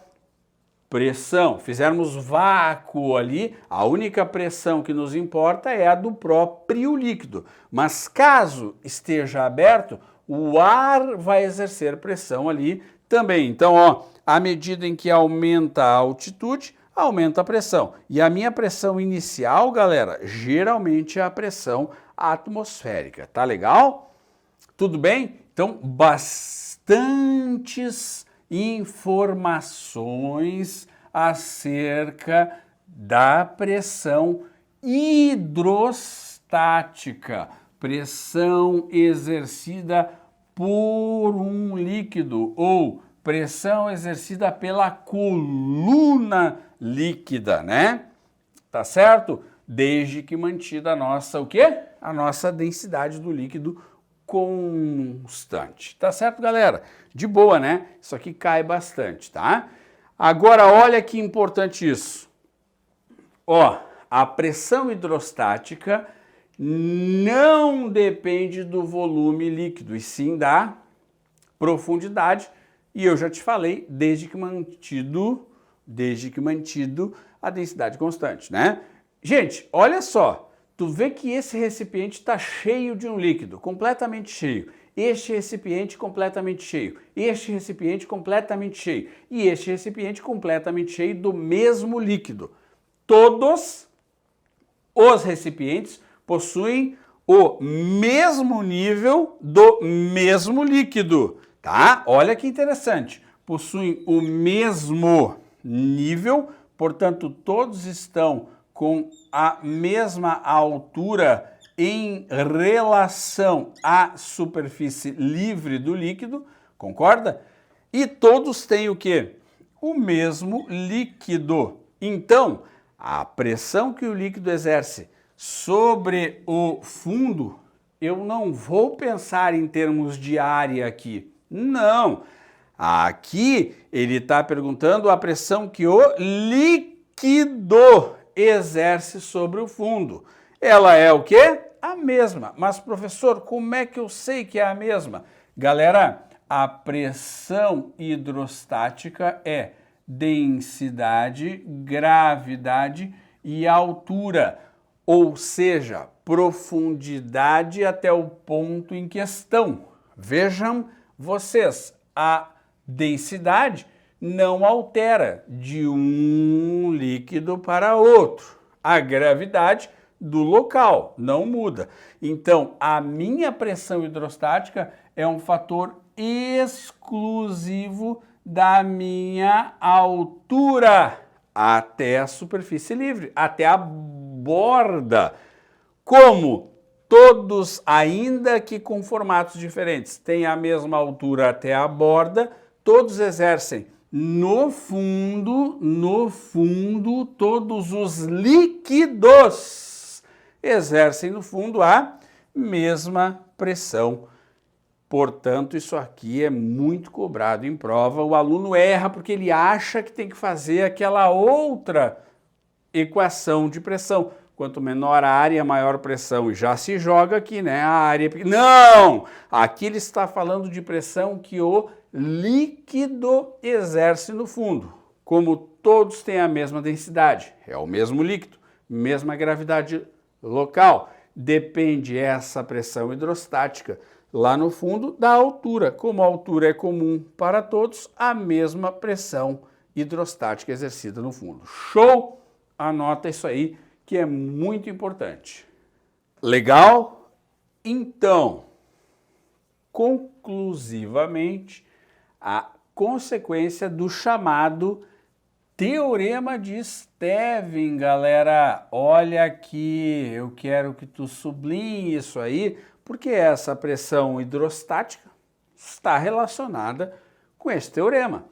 pressão, fizermos vácuo ali, a única pressão que nos importa é a do próprio líquido. Mas caso esteja aberto, o ar vai exercer pressão ali também. Então, ó, à medida em que aumenta a altitude, aumenta a pressão. E a minha pressão inicial, galera, geralmente é a pressão atmosférica. Tá legal? Tudo bem? Então, bastantes informações acerca da pressão hidrostática, pressão exercida por um líquido ou pressão exercida pela coluna líquida, né? Tá certo? Desde que mantida a nossa, o quê? A nossa densidade do líquido constante. Tá certo, galera? De boa, né? Isso aqui cai bastante, tá? Agora, olha que importante isso. Ó, a pressão hidrostática não depende do volume líquido, e sim da profundidade. E eu já te falei, desde que mantido a densidade constante, né? Gente, olha só. Tu vê que esse recipiente está cheio de um líquido, completamente cheio. Este recipiente completamente cheio. Este recipiente completamente cheio. E este recipiente completamente cheio do mesmo líquido. Todos os recipientes possuem o mesmo nível do mesmo líquido, tá? Olha que interessante. Possuem o mesmo nível, portanto, todos estão com a mesma altura em relação à superfície livre do líquido, concorda? E todos têm o quê? O mesmo líquido. Então, a pressão que o líquido exerce sobre o fundo, eu não vou pensar em termos de área aqui, Não. Aqui ele está perguntando a pressão que o líquido exerce sobre o fundo. Ela é o quê? A mesma. Mas, professor, como é que eu sei que é a mesma? Galera, a pressão hidrostática é densidade, gravidade e altura, ou seja, profundidade até o ponto em questão. Vejam vocês, a densidade não altera de um líquido para outro. A gravidade do local não muda. Então, a minha pressão hidrostática é um fator exclusivo da minha altura até a superfície livre, até a borda. Como todos, ainda que com formatos diferentes, têm a mesma altura até a borda, todos exercem no fundo, todos os líquidos exercem no fundo a mesma pressão. Portanto, isso aqui é muito cobrado em prova. O aluno erra porque ele acha que tem que fazer aquela outra equação de pressão. Quanto menor a área, maior pressão. E já se joga aqui, né? A área... Não! Aqui ele está falando de pressão que o líquido exerce no fundo. Como todos têm a mesma densidade, é o mesmo líquido, mesma gravidade local. Depende essa pressão hidrostática lá no fundo da altura. Como a altura é comum para todos, a mesma pressão hidrostática exercida no fundo. Show? Anota isso aí, que é muito importante. Legal? Então, conclusivamente, a consequência do chamado Teorema de Stevin, galera. Olha aqui, eu quero que tu sublinhe isso aí, porque essa pressão hidrostática está relacionada com esse teorema.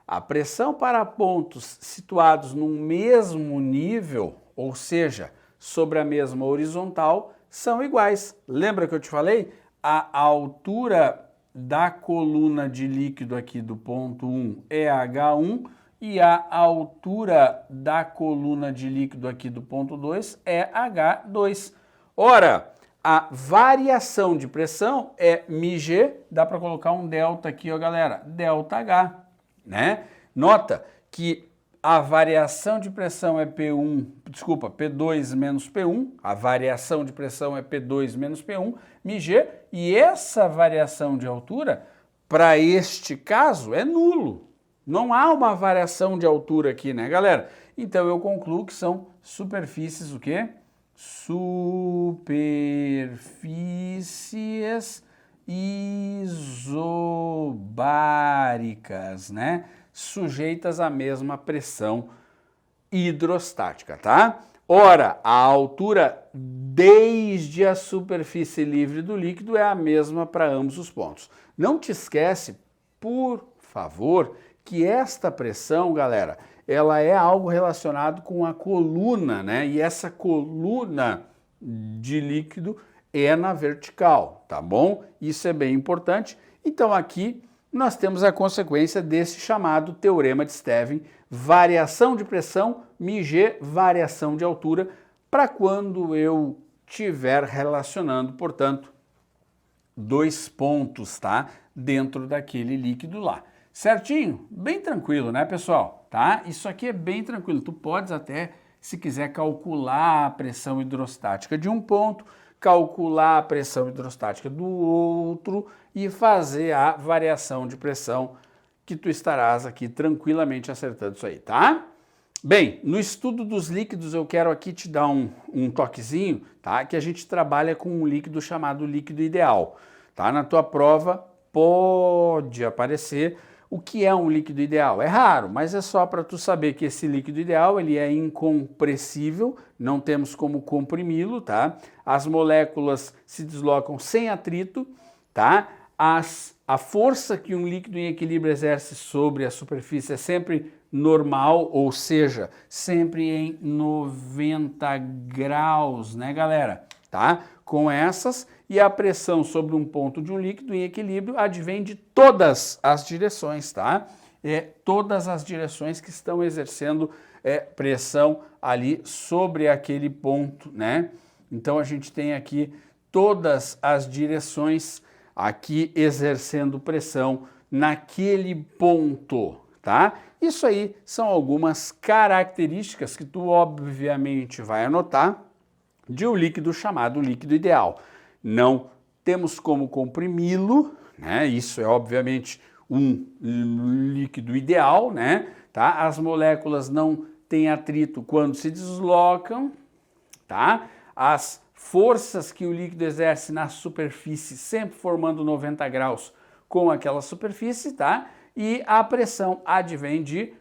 A pressão para pontos situados no mesmo nível, ou seja, sobre a mesma horizontal, são iguais. Lembra que eu te falei? A altura da coluna de líquido aqui do ponto 1 é H1 e a altura da coluna de líquido aqui do ponto 2 é H2. Ora, a variação de pressão é μg, dá para colocar um delta aqui, ó, galera, delta H, né? Nota que a variação de pressão é P2 menos P1, a variação de pressão é P2 menos P1, μg, e essa variação de altura, para este caso, é nulo. Não há uma variação de altura aqui, né, galera? Então eu concluo que são superfícies o quê? Superfícies isobáricas, né? Sujeitas à mesma pressão hidrostática, tá? Ora, a altura desde a superfície livre do líquido é a mesma para ambos os pontos. Não te esquece, por favor, que esta pressão, galera, ela é algo relacionado com a coluna, né? E essa coluna de líquido é na vertical, tá bom? Isso é bem importante. Então aqui nós temos a consequência desse chamado Teorema de Stevin, variação de pressão, μg, variação de altura, para quando eu estiver relacionando, portanto, dois pontos, tá? Dentro daquele líquido lá. Certinho? Bem tranquilo, né, pessoal? Tá? Isso aqui é bem tranquilo. Tu podes até, se quiser, calcular a pressão hidrostática de um ponto, calcular a pressão hidrostática do outro e fazer a variação de pressão que tu estarás aqui tranquilamente acertando isso aí, tá? Bem, no estudo dos líquidos eu quero aqui te dar um toquezinho, tá? Que a gente trabalha com um líquido chamado líquido ideal, tá? Na tua prova pode aparecer o que é um líquido ideal. É raro, mas é só para tu saber que esse líquido ideal ele é incompressível, não temos como comprimi-lo, tá? As moléculas se deslocam sem atrito, tá? A força que um líquido em equilíbrio exerce sobre a superfície é sempre normal, ou seja, sempre em 90 graus, né, galera? Tá? Com essas e a pressão sobre um ponto de um líquido em equilíbrio advém de todas as direções, tá? Todas as direções que estão exercendo pressão ali sobre aquele ponto, né? Então a gente tem aqui todas as direções aqui exercendo pressão naquele ponto, tá? Isso aí são algumas características que tu obviamente vai anotar de um líquido chamado líquido ideal. Não temos como comprimi-lo, né? Isso é obviamente um líquido ideal, né? Tá? As moléculas não têm atrito quando se deslocam, tá? As forças que o líquido exerce na superfície sempre formando 90 graus com aquela superfície, tá? E a pressão advém de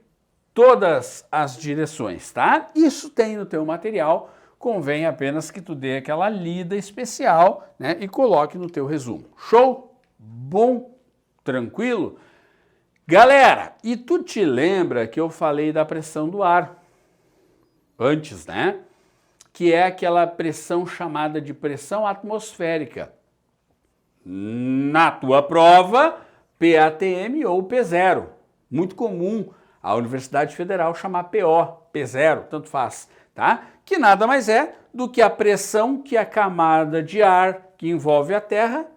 todas as direções, tá? Isso tem no teu material, convém apenas que tu dê aquela lida especial, né, e coloque no teu resumo. Show? Bom? Tranquilo? Galera, e tu te lembra que eu falei da pressão do ar antes, né? Que é aquela pressão chamada de pressão atmosférica. Na tua prova, PATM ou P0. Muito comum a Universidade Federal chamar PO, P0, tanto faz, tá? Que nada mais é do que a pressão que a camada de ar que envolve a Terra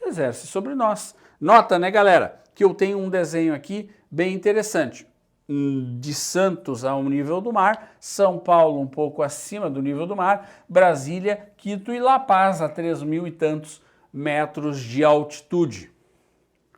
exerce sobre nós. Nota, né, galera, que eu tenho um desenho aqui bem interessante. De Santos ao nível do mar, São Paulo um pouco acima do nível do mar, Brasília, Quito e La Paz a 3.000 e tantos metros de altitude.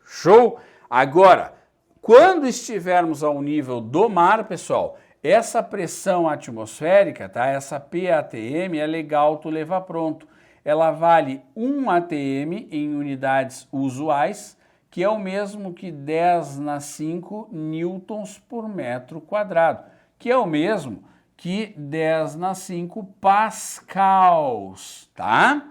Show? Agora, quando estivermos ao nível do mar, pessoal, essa pressão atmosférica, tá? Essa PATM é legal tu levar pronto. Ela vale 1 atm em unidades usuais, que é o mesmo que 10⁵ newtons por metro quadrado, que é o mesmo que 10⁵ pascals, tá?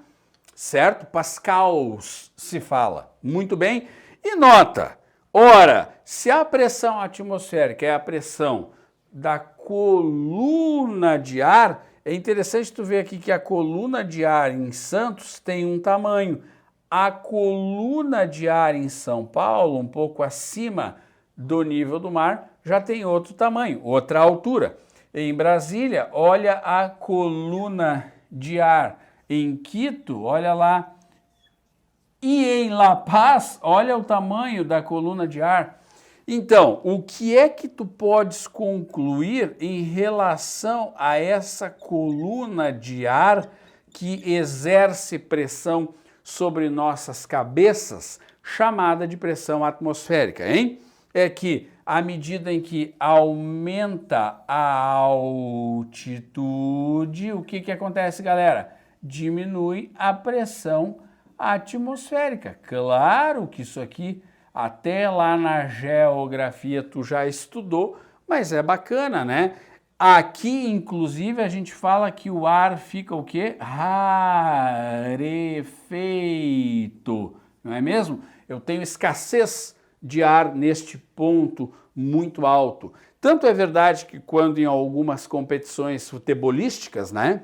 Certo? Pascals se fala. Muito bem. E nota, ora, se a pressão atmosférica é a pressão da coluna de ar, é interessante tu ver aqui que a coluna de ar em Santos tem um tamanho. A coluna de ar em São Paulo, um pouco acima do nível do mar, já tem outro tamanho, outra altura. Em Brasília, olha a coluna de ar. Em Quito, olha lá. E em La Paz, olha o tamanho da coluna de ar. Então, o que é que tu podes concluir em relação a essa coluna de ar que exerce pressão sobre nossas cabeças, chamada de pressão atmosférica, hein? É que à medida em que aumenta a altitude, o que acontece, galera? Diminui a pressão atmosférica. Claro que isso aqui, até lá na geografia tu já estudou, mas é bacana, né? Aqui, inclusive, a gente fala que o ar fica o quê? Rarefeito, não é mesmo? Eu tenho escassez de ar neste ponto muito alto. Tanto é verdade que quando em algumas competições futebolísticas, né,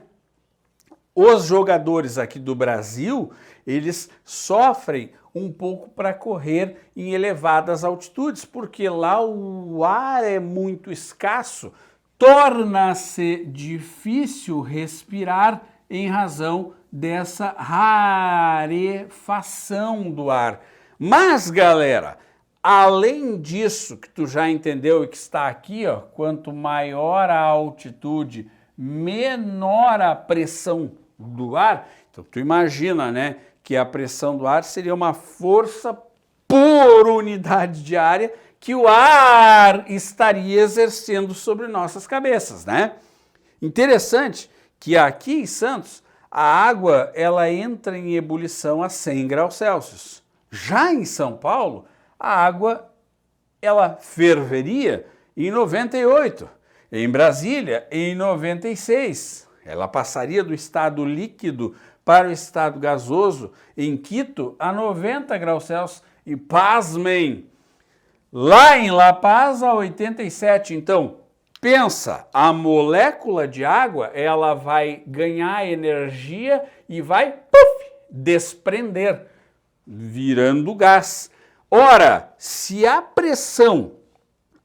os jogadores aqui do Brasil, eles sofrem um pouco para correr em elevadas altitudes, porque lá o ar é muito escasso, torna-se difícil respirar em razão dessa rarefação do ar. Mas, galera, além disso que tu já entendeu e que está aqui, ó, quanto maior a altitude, menor a pressão do ar. Então tu imagina, né, que a pressão do ar seria uma força por unidade de área que o ar estaria exercendo sobre nossas cabeças, né? Interessante que aqui em Santos a água ela entra em ebulição a 100 graus Celsius. Já em São Paulo, a água ela ferveria em 98. Em Brasília, em 96. Ela passaria do estado líquido para o estado gasoso em Quito a 90 graus Celsius. E pasmem, lá em La Paz a 87. Então, pensa, a molécula de água ela vai ganhar energia e vai desprender, virando gás. Ora, se a pressão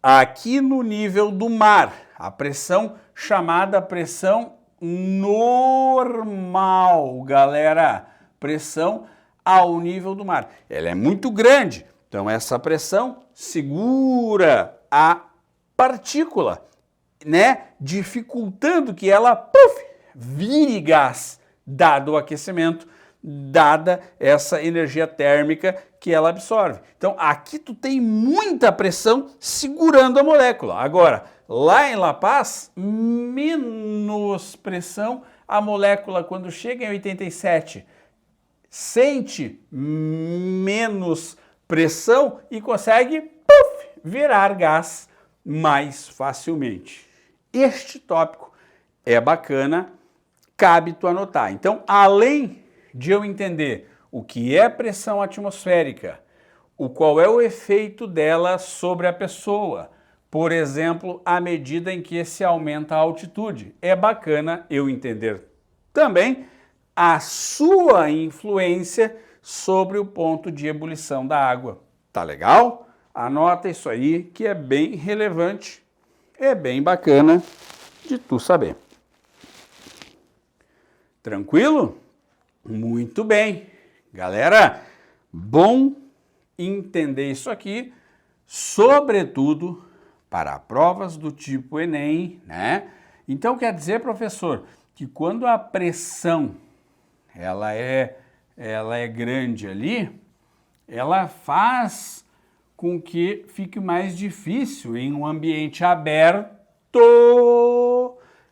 aqui no nível do mar, a pressão chamada pressão normal, galera, pressão ao nível do mar, ela é muito grande, então essa pressão segura a partícula, né, dificultando que ela vire gás, dado o aquecimento, dada essa energia térmica que ela absorve. Então aqui tu tem muita pressão segurando a molécula. Agora, lá em La Paz, menos pressão, a molécula quando chega em 87 sente menos pressão e consegue virar gás mais facilmente. Este tópico é bacana, cabe tu anotar. Então, além de eu entender o que é pressão atmosférica, qual é o efeito dela sobre a pessoa, por exemplo, à medida em que se aumenta a altitude, é bacana eu entender também a sua influência sobre o ponto de ebulição da água. Tá legal? Anota isso aí que é bem relevante, é bem bacana de tu saber. Tranquilo? Muito bem. Galera, bom entender isso aqui, sobretudo para provas do tipo Enem, né? Então quer dizer, professor, que quando a pressão ela é grande ali, ela faz com que fique mais difícil em um ambiente aberto,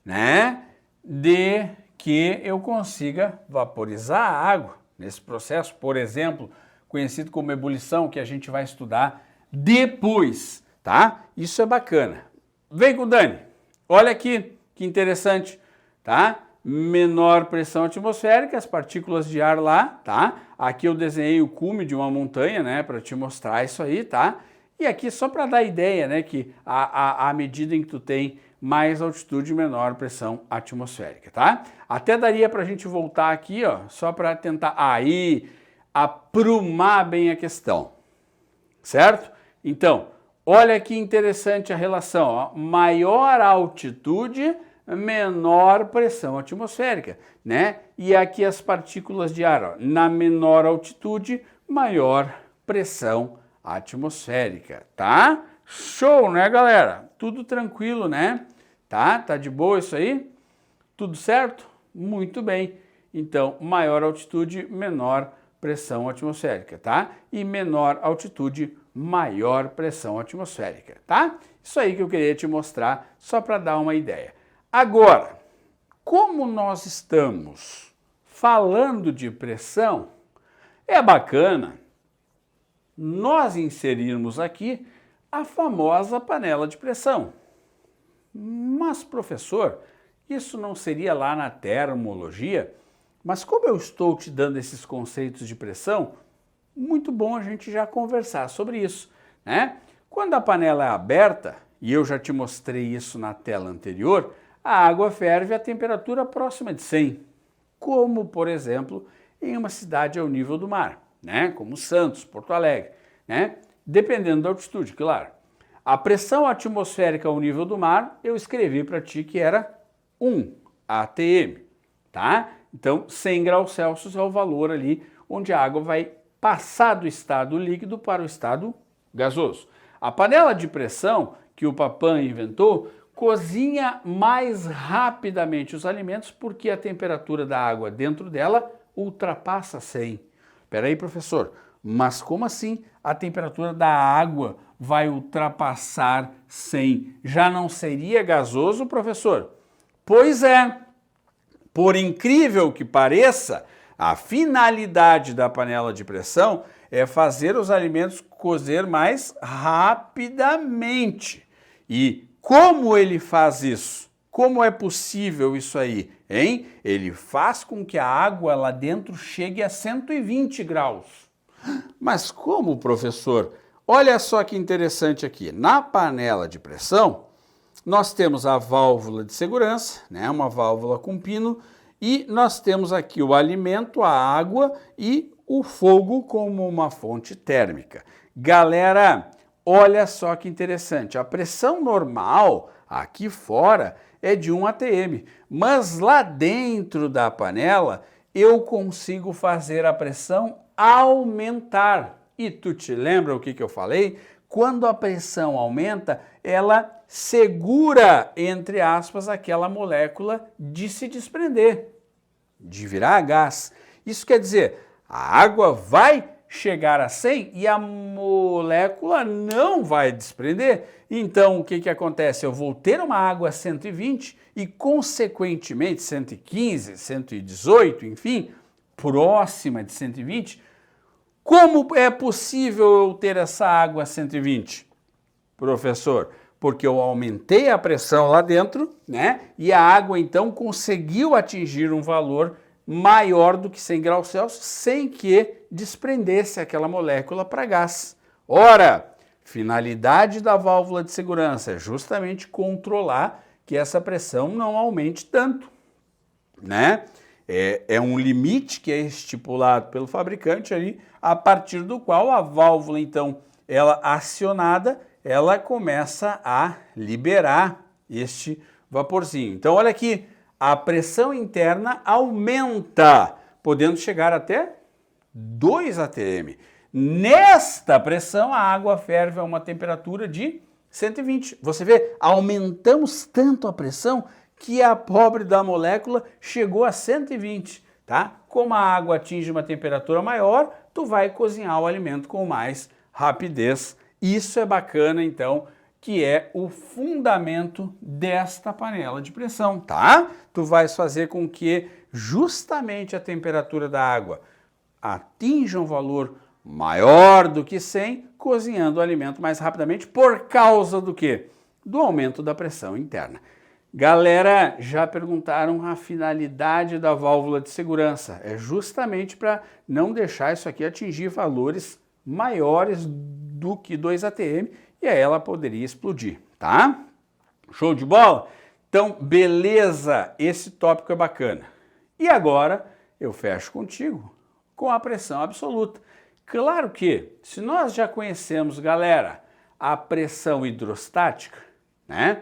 né, de que eu consiga vaporizar a água. Nesse processo, por exemplo, conhecido como ebulição, que a gente vai estudar depois, tá? Isso é bacana. Vem com o Dani. Olha aqui que interessante, tá? Menor pressão atmosférica, as partículas de ar lá, tá? Aqui eu desenhei o cume de uma montanha, né, para te mostrar isso aí, tá? E aqui só para dar ideia, né, que à medida em que tu tem mais altitude, menor pressão atmosférica, tá? Até daria para a gente voltar aqui, ó, só para tentar aí aprumar bem a questão, certo? Então, olha que interessante a relação, ó, maior altitude, menor pressão atmosférica, né? E aqui as partículas de ar, ó, na menor altitude, maior pressão atmosférica, tá? Show, né, galera? Tudo tranquilo, né? Tá de boa isso aí? Tudo certo? Muito bem. Então, maior altitude, menor pressão atmosférica, tá? E menor altitude, maior pressão atmosférica, tá? Isso aí que eu queria te mostrar, só para dar uma ideia. Agora, como nós estamos falando de pressão, é bacana nós inserirmos aqui a famosa panela de pressão. Mas, professor, isso não seria lá na termologia? Mas como eu estou te dando esses conceitos de pressão, muito bom a gente já conversar sobre isso, né? Quando a panela é aberta, e eu já te mostrei isso na tela anterior, a água ferve a temperatura próxima de 100, como, por exemplo, em uma cidade ao nível do mar, né? Como Santos, Porto Alegre, né? Dependendo da altitude, claro. A pressão atmosférica ao nível do mar, eu escrevi para ti que era 1 atm, tá? Então, 100 graus Celsius é o valor ali onde a água vai passar do estado líquido para o estado gasoso. A panela de pressão que o Papin inventou cozinha mais rapidamente os alimentos porque a temperatura da água dentro dela ultrapassa 100. Espera aí, professor, mas como assim a temperatura da água vai ultrapassar 100? Já não seria gasoso, professor? Pois é. Por incrível que pareça, a finalidade da panela de pressão é fazer os alimentos cozer mais rapidamente. E como ele faz isso? Como é possível isso aí, hein? Ele faz com que a água lá dentro chegue a 120 graus. Mas como, professor? Olha só que interessante aqui. Na panela de pressão, nós temos a válvula de segurança, né? Uma válvula com pino, E nós temos aqui o alimento, a água e o fogo como uma fonte térmica. Galera, olha só que interessante, a pressão normal aqui fora é de 1 atm, mas lá dentro da panela eu consigo fazer a pressão aumentar. E tu te lembra o que eu falei? Quando a pressão aumenta, ela segura, entre aspas, aquela molécula de se desprender, de virar gás. Isso quer dizer, a água vai chegar a 100 e a molécula não vai desprender. Então, o que acontece? Eu vou ter uma água a 120 e, consequentemente, 115, 118, enfim, próxima de 120. Como é possível eu ter essa água a 120? Professor, porque eu aumentei a pressão lá dentro, né? E a água, então, conseguiu atingir um valor maior do que 100 graus Celsius sem que desprendesse aquela molécula para gás. Ora, finalidade da válvula de segurança é justamente controlar que essa pressão não aumente tanto, né? É um limite que é estipulado pelo fabricante ali, a partir do qual a válvula, então, ela acionada, ela começa a liberar este vaporzinho. Então, olha aqui, a pressão interna aumenta, podendo chegar até 2 atm. Nesta pressão, a água ferve a uma temperatura de 120. Você vê, aumentamos tanto a pressão que a pobre da molécula chegou a 120, tá? Como a água atinge uma temperatura maior, tu vai cozinhar o alimento com mais rapidez. Isso é bacana, então, que é o fundamento desta panela de pressão, tá? Tu vais fazer com que justamente a temperatura da água atinja um valor maior do que 100, cozinhando o alimento mais rapidamente por causa do quê? Do aumento da pressão interna. Galera, já perguntaram a finalidade da válvula de segurança. É justamente para não deixar isso aqui atingir valores maiores do que 2 atm e aí ela poderia explodir, tá? Show de bola? Então, beleza, esse tópico é bacana. E agora eu fecho contigo com a pressão absoluta. Claro que, se nós já conhecemos, galera, a pressão hidrostática, né?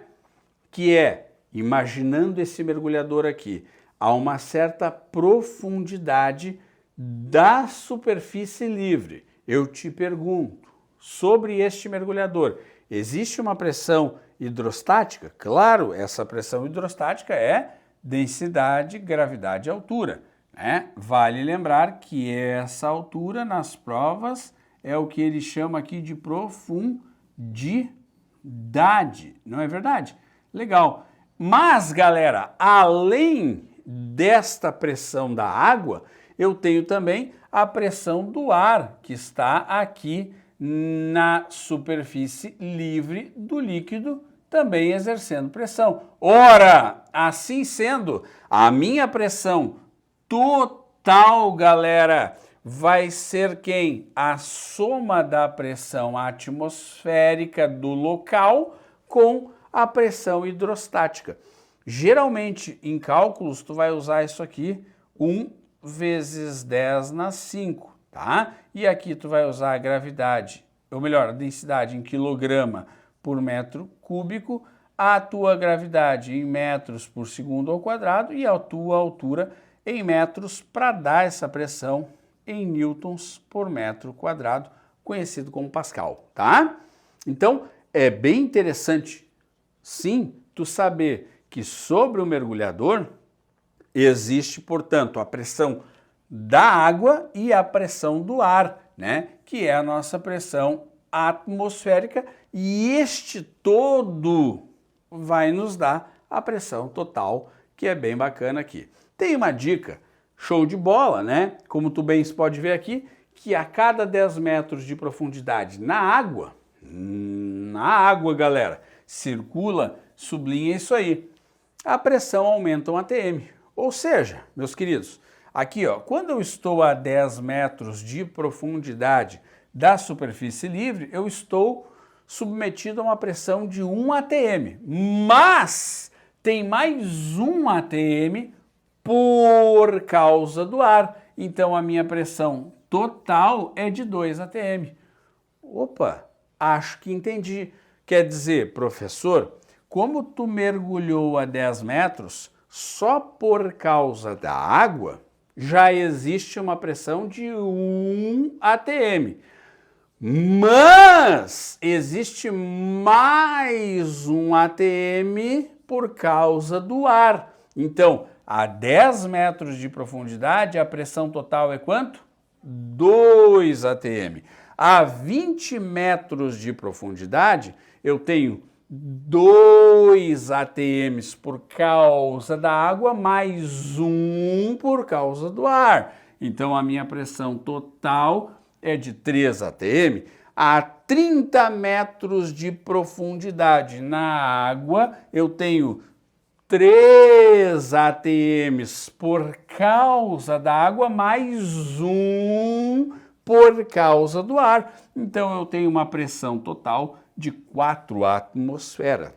Que é, imaginando esse mergulhador aqui, a uma certa profundidade da superfície livre. Eu te pergunto, sobre este mergulhador, existe uma pressão hidrostática? Claro, essa pressão hidrostática é densidade, gravidade e altura, né? Vale lembrar que essa altura nas provas é o que ele chama aqui de profundidade, não é verdade? Legal. Mas, galera, além desta pressão da água, eu tenho também a pressão do ar, que está aqui na superfície livre do líquido, também exercendo pressão. Ora, assim sendo, a minha pressão total, galera, vai ser quem? A soma da pressão atmosférica do local com a pressão hidrostática. Geralmente, em cálculos, tu vai usar isso aqui, 1 vezes 10 na 5, tá? E aqui tu vai usar a gravidade, ou melhor, a densidade em quilograma por metro cúbico, a tua gravidade em metros por segundo ao quadrado e a tua altura em metros para dar essa pressão em newtons por metro quadrado, conhecido como Pascal, tá? Então, é bem interessante, sim, tu saber que sobre o mergulhador existe, portanto, a pressão da água e a pressão do ar, né? Que é a nossa pressão atmosférica, e este todo vai nos dar a pressão total, que é bem bacana aqui. Tem uma dica, show de bola, né? Como tu bem pode ver aqui, que a cada 10 metros de profundidade na água, galera, circula, sublinha isso aí, a pressão aumenta 1 atm. Ou seja, meus queridos, aqui ó, quando eu estou a 10 metros de profundidade da superfície livre, eu estou submetido a uma pressão de 1 atm. Mas tem mais 1 atm por causa do ar. Então, a minha pressão total é de 2 atm. Opa, acho que entendi. Quer dizer, professor, como tu mergulhou a 10 metros, só por causa da água, já existe uma pressão de 1 atm. Mas existe mais 1 atm por causa do ar. Então, a 10 metros de profundidade, a pressão total é quanto? 2 atm. A 20 metros de profundidade, eu tenho 2 atms por causa da água, mais 1 por causa do ar. Então, a minha pressão total é de 3 atm. A 30 metros de profundidade na água, eu tenho 3 atms por causa da água, mais 1 por causa do ar. Então, eu tenho uma pressão total de 4 atmosferas.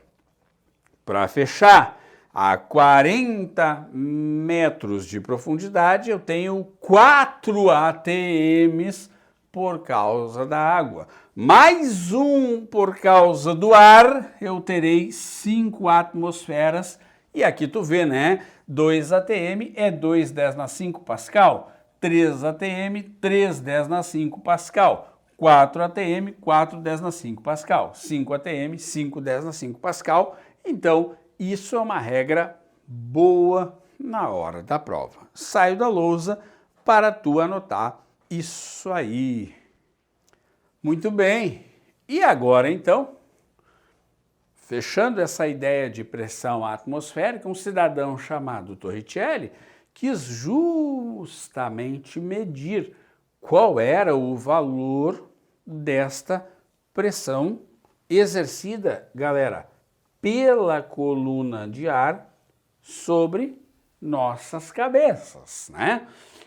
Para fechar, a 40 metros de profundidade, eu tenho 4 atms por causa da água. Mais 1 por causa do ar, eu terei 5 atmosferas. E aqui tu vê, né? 2 atm é 2,10 na 5 Pascal. 3 atm, 3,10 na 5 Pascal. 4 atm, 4,10 na 5 Pascal. 5 atm, 5,10 na 5 Pascal. Então, isso é uma regra boa na hora da prova. Saio da lousa para tu anotar isso aí. Muito bem. E agora, então, fechando essa ideia de pressão atmosférica, um cidadão chamado Torricelli quis justamente medir qual era o valor desta pressão exercida, galera, pela coluna de ar sobre nossas cabeças, né?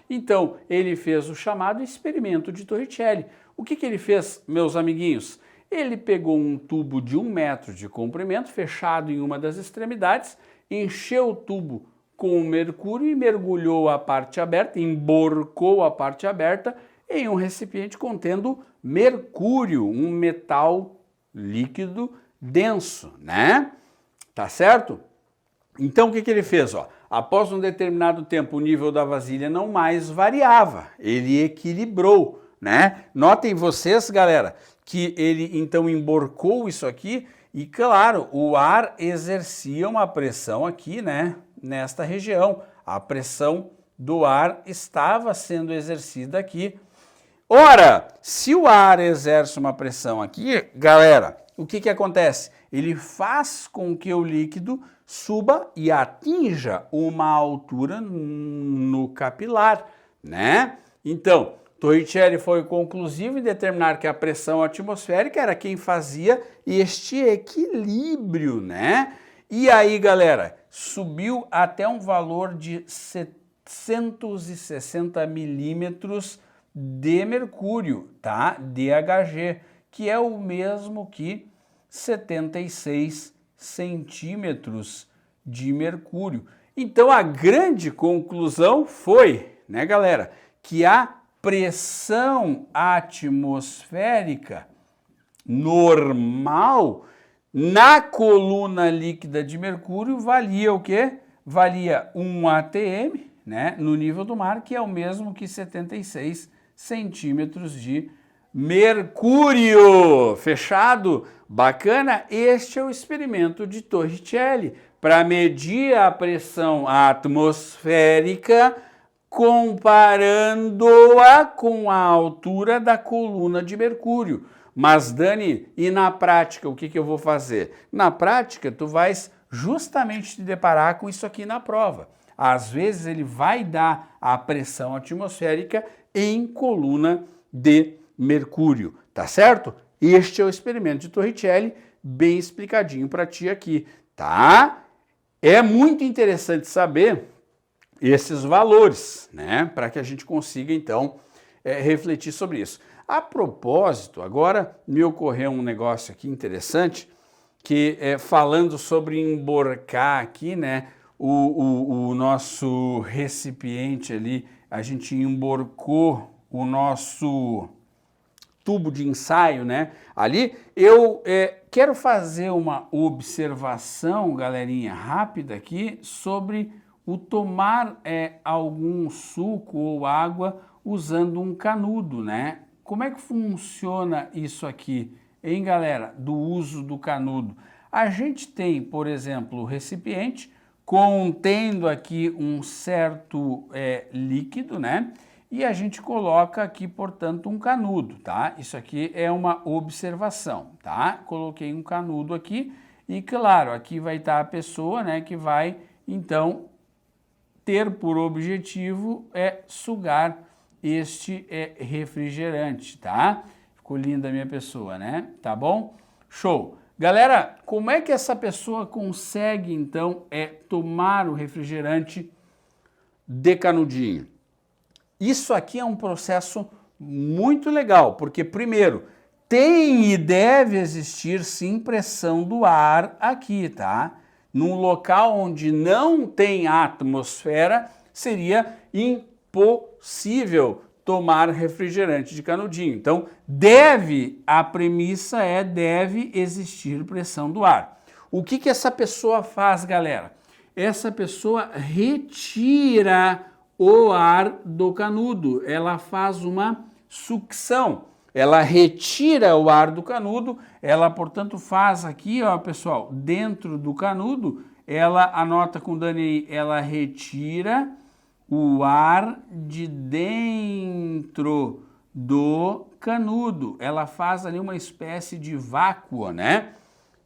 Então, ele fez o chamado experimento de Torricelli. O que ele fez, meus amiguinhos? Ele pegou um tubo de 1 metro de comprimento, fechado em uma das extremidades, encheu o tubo com mercúrio e mergulhou a parte aberta, emborcou a parte aberta em um recipiente contendo mercúrio, um metal líquido denso, né? Tá certo? Então, o que ele fez? Ó? Após um determinado tempo, o nível da vasilha não mais variava, ele equilibrou, né? Notem vocês, galera, que ele então emborcou isso aqui e, claro, o ar exercia uma pressão aqui, né? Nesta região. A pressão do ar estava sendo exercida aqui. Ora, se o ar exerce uma pressão aqui, galera, o que acontece? Ele faz com que o líquido suba e atinja uma altura no capilar, né? Então, Torricelli foi conclusivo em determinar que a pressão atmosférica era quem fazia este equilíbrio, né? E aí, galera, subiu até um valor de 760 milímetros de mercúrio, tá? DHG, que é o mesmo que 76 centímetros de mercúrio. Então, a grande conclusão foi, né, galera, que a pressão atmosférica normal na coluna líquida de mercúrio valia o quê? Valia 1 atm, né, no nível do mar, que é o mesmo que 76 centímetros de mercúrio. Fechado? Bacana? Este é o experimento de Torricelli para medir a pressão atmosférica comparando-a com a altura da coluna de mercúrio. Mas, Dani, e na prática, o que eu vou fazer? Na prática, tu vais justamente te deparar com isso aqui na prova. Às vezes, ele vai dar a pressão atmosférica em coluna de mercúrio, tá certo? Este é o experimento de Torricelli, bem explicadinho para ti aqui, tá? É muito interessante saber esses valores, né? Para que a gente consiga, então, refletir sobre isso. A propósito, agora me ocorreu um negócio aqui interessante, que falando sobre emborcar aqui, né, o nosso recipiente ali, a gente emborcou o nosso tubo de ensaio, né? Ali eu quero fazer uma observação, galerinha, rápida aqui sobre o tomar algum suco ou água usando um canudo, né? Como é que funciona isso aqui, hein, galera, do uso do canudo? A gente tem, por exemplo, o recipiente contendo aqui um certo líquido, né? E a gente coloca aqui, portanto, um canudo, tá? Isso aqui é uma observação, tá? Coloquei um canudo aqui e, claro, aqui vai estar a pessoa, né, que vai, então, ter por objetivo sugar este refrigerante, tá? Ficou linda a minha pessoa, né? Tá bom? Show! Galera, como é que essa pessoa consegue, então, tomar o refrigerante de canudinho? Isso aqui é um processo muito legal, porque, primeiro, tem e deve existir, sim, pressão do ar aqui, tá? Num local onde não tem atmosfera, seria impossível tomar refrigerante de canudinho. Então, a premissa deve existir pressão do ar. O que essa pessoa faz, galera? Essa pessoa retira o ar do canudo, ela faz uma sucção, ela retira o ar do canudo, ela, portanto, faz aqui, ó, pessoal, dentro do canudo, ela, anota com o Dani aí, ela retira o ar de dentro do canudo, ela faz ali uma espécie de vácuo, né?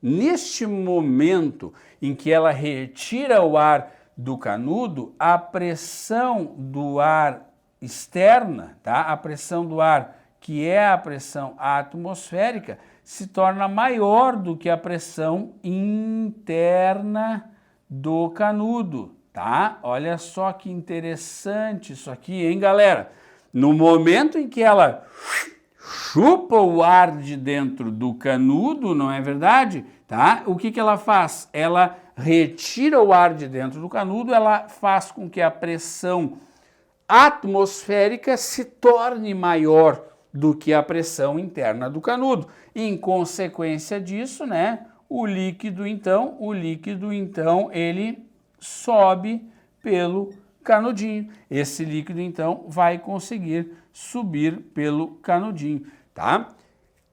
Neste momento em que ela retira o ar do canudo, a pressão do ar externa, tá? A pressão do ar, que é a pressão atmosférica, se torna maior do que a pressão interna do canudo, tá? Olha só que interessante isso aqui, hein, galera? No momento em que ela chupa o ar de dentro do canudo, não é verdade? Tá? O que ela faz? Ela retira o ar de dentro do canudo, ela faz com que a pressão atmosférica se torne maior do que a pressão interna do canudo. Em consequência disso, né, o líquido então, ele sobe pelo canudinho. Esse líquido então vai conseguir subir pelo canudinho, tá?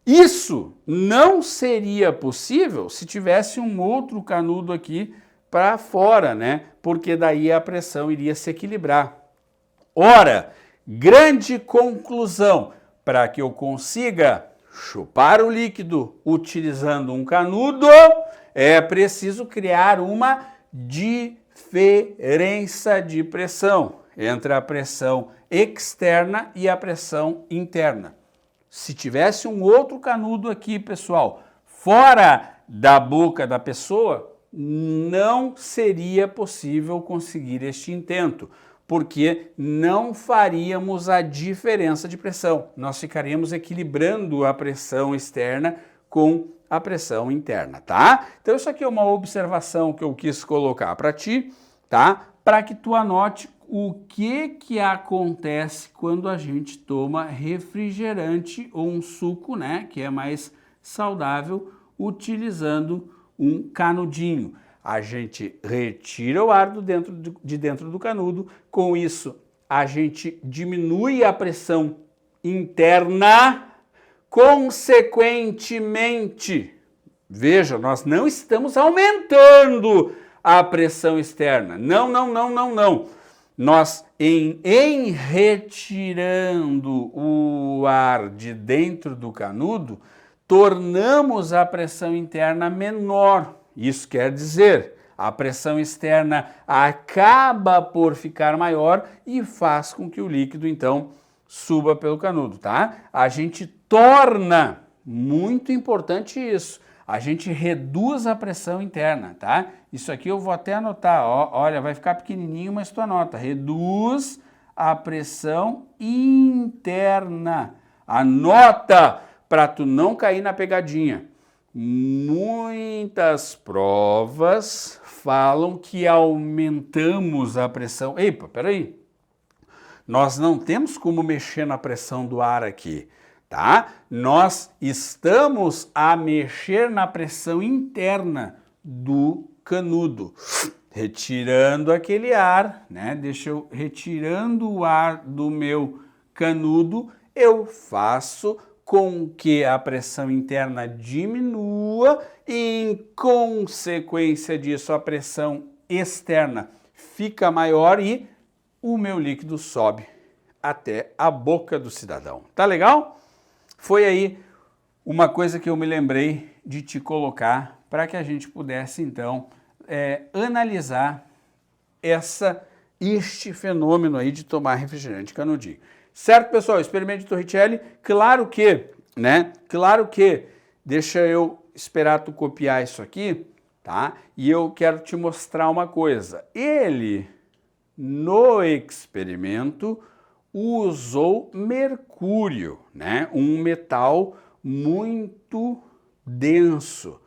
Isso não seria possível se tivesse um outro canudo aqui para fora, né? Porque daí a pressão iria se equilibrar. Ora, grande conclusão, para que eu consiga chupar o líquido utilizando um canudo, é preciso criar uma diferença de pressão entre a pressão externa e a pressão interna. Se tivesse um outro canudo aqui, pessoal, fora da boca da pessoa, não seria possível conseguir este intento, porque não faríamos a diferença de pressão. Nós ficaríamos equilibrando a pressão externa com a pressão interna, tá? Então isso aqui é uma observação que eu quis colocar para ti, tá? Para que tu anote o que acontece quando a gente toma refrigerante ou um suco, né, que é mais saudável, utilizando um canudinho. A gente retira o ar de dentro do canudo, com isso a gente diminui a pressão interna, consequentemente, veja, nós não estamos aumentando a pressão externa, não. Nós, em retirando o ar de dentro do canudo, tornamos a pressão interna menor. Isso quer dizer, a pressão externa acaba por ficar maior e faz com que o líquido, então, suba pelo canudo, tá? A gente torna, muito importante isso, a gente reduz a pressão interna, tá? Isso aqui eu vou até anotar, ó, olha, vai ficar pequenininho, mas tu anota, reduz a pressão interna. Anota para tu não cair na pegadinha. Muitas provas falam que aumentamos a pressão. Epa, peraí. Nós não temos como mexer na pressão do ar aqui, tá? Nós estamos a mexer na pressão interna do canudo, retirando aquele ar, né? Deixa eu retirando o ar do meu canudo, eu faço com que a pressão interna diminua e, em consequência disso, a pressão externa fica maior e o meu líquido sobe até a boca do cidadão. Tá legal? Foi aí uma coisa que eu me lembrei de te colocar para que a gente pudesse, então, analisar este fenômeno aí de tomar refrigerante canudinho. Certo, pessoal? Experimento de Torricelli. Claro que, né? Claro que, deixa eu esperar tu copiar isso aqui, tá? E eu quero te mostrar uma coisa. Ele, no experimento, usou mercúrio, né? Um metal muito denso.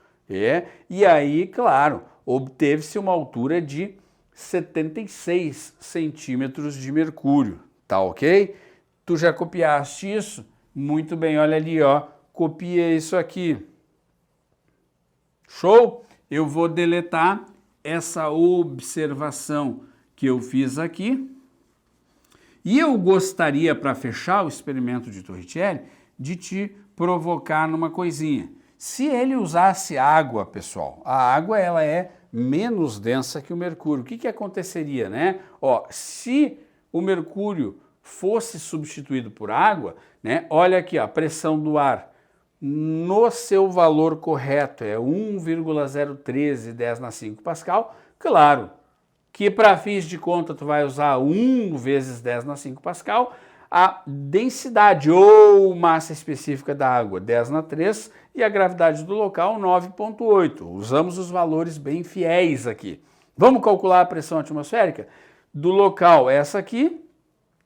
E aí, claro, obteve-se uma altura de 76 centímetros de mercúrio, tá ok? Tu já copiaste isso? Muito bem, olha ali, ó, copia isso aqui. Show? Eu vou deletar essa observação que eu fiz aqui. E eu gostaria, para fechar o experimento de Torricelli, de te provocar numa coisinha. Se ele usasse água, pessoal, a água ela é menos densa que o mercúrio. O que aconteceria, né? Ó, se o mercúrio fosse substituído por água, né? Olha aqui, ó, a pressão do ar no seu valor correto é 1,013 10 na 5 Pascal. Claro que para fins de conta tu vai usar 1 vezes 10 na 5 Pascal, a densidade ou massa específica da água 10 na 3 e a gravidade do local 9,8. Usamos os valores bem fiéis aqui. Vamos calcular a pressão atmosférica? Do local essa aqui,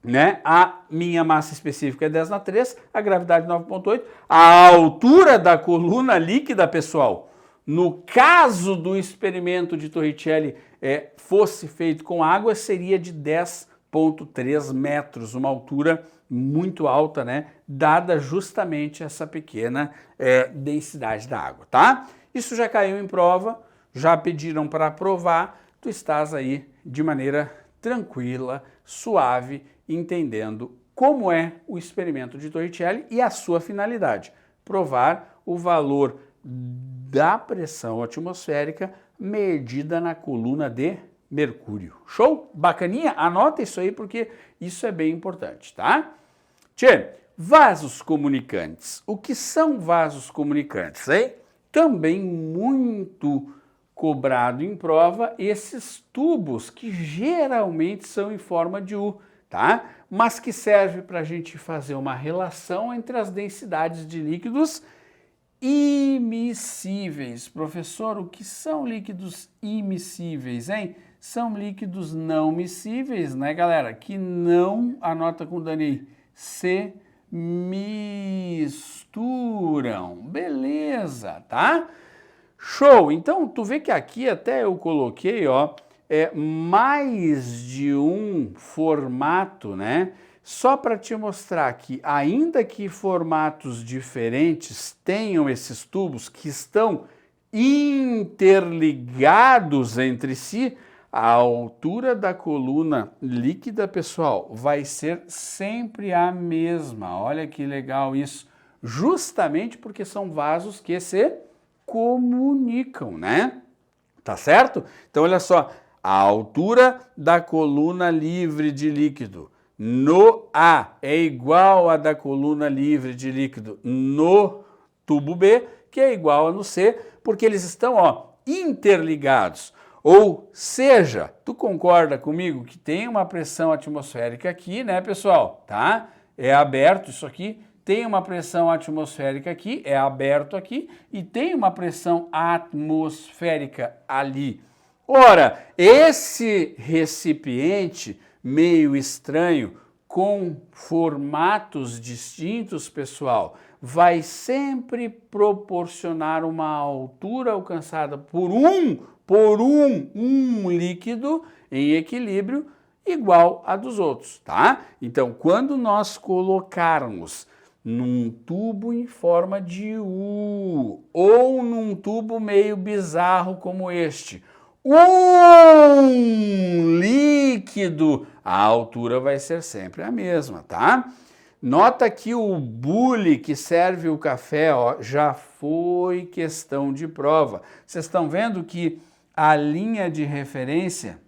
né? A minha massa específica é 10 na 3, a gravidade 9,8. A altura da coluna líquida, pessoal, no caso do experimento de Torricelli fosse feito com água, seria de 10,3 metros, uma altura muito alta, né? Dada justamente essa pequena densidade da água, tá? Isso já caiu em prova, já pediram para provar, tu estás aí de maneira tranquila, suave, entendendo como é o experimento de Torricelli e a sua finalidade, provar o valor da pressão atmosférica medida na coluna de mercúrio. Show? Bacaninha? Anota isso aí porque isso é bem importante, tá? Tchê, vasos comunicantes. O que são vasos comunicantes, hein? Também muito cobrado em prova esses tubos que geralmente são em forma de U, tá? Mas que serve para a gente fazer uma relação entre as densidades de líquidos imissíveis. Professor, o que são líquidos imissíveis, hein? São líquidos não miscíveis, né, galera? Que não, anota com o Dani aí, se misturam. Beleza, tá? Show! Então, tu vê que aqui até eu coloquei, ó, mais de um formato, né? Só para te mostrar que, ainda que formatos diferentes tenham esses tubos que estão interligados entre si, a altura da coluna líquida, pessoal, vai ser sempre a mesma. Olha que legal isso. Justamente porque são vasos que se comunicam, né? Tá certo? Então, olha só. A altura da coluna livre de líquido no A é igual à da coluna livre de líquido no tubo B, que é igual a no C, porque eles estão, ó, interligados. Ou seja, tu concorda comigo que tem uma pressão atmosférica aqui, né, pessoal? Tá? É aberto isso aqui, tem uma pressão atmosférica aqui, é aberto aqui, e tem uma pressão atmosférica ali. Ora, esse recipiente meio estranho, com formatos distintos, pessoal, vai sempre proporcionar uma altura alcançada por um por um líquido em equilíbrio igual a dos outros, tá? Então, quando nós colocarmos num tubo em forma de U ou num tubo meio bizarro como este, um líquido, a altura vai ser sempre a mesma, tá? Nota que o bule que serve o café, ó, já foi questão de prova. Vocês estão vendo que a linha de referência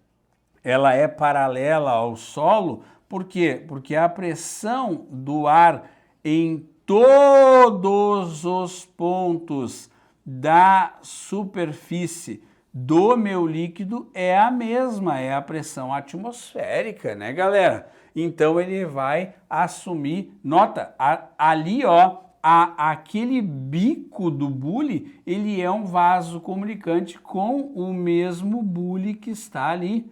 ela é paralela ao solo, por quê? Porque a pressão do ar em todos os pontos da superfície do meu líquido é a mesma, é a pressão atmosférica, né, galera? Então ele vai assumir, nota, ali ó, aquele bico do bule, ele é um vaso comunicante com o mesmo bule que está ali,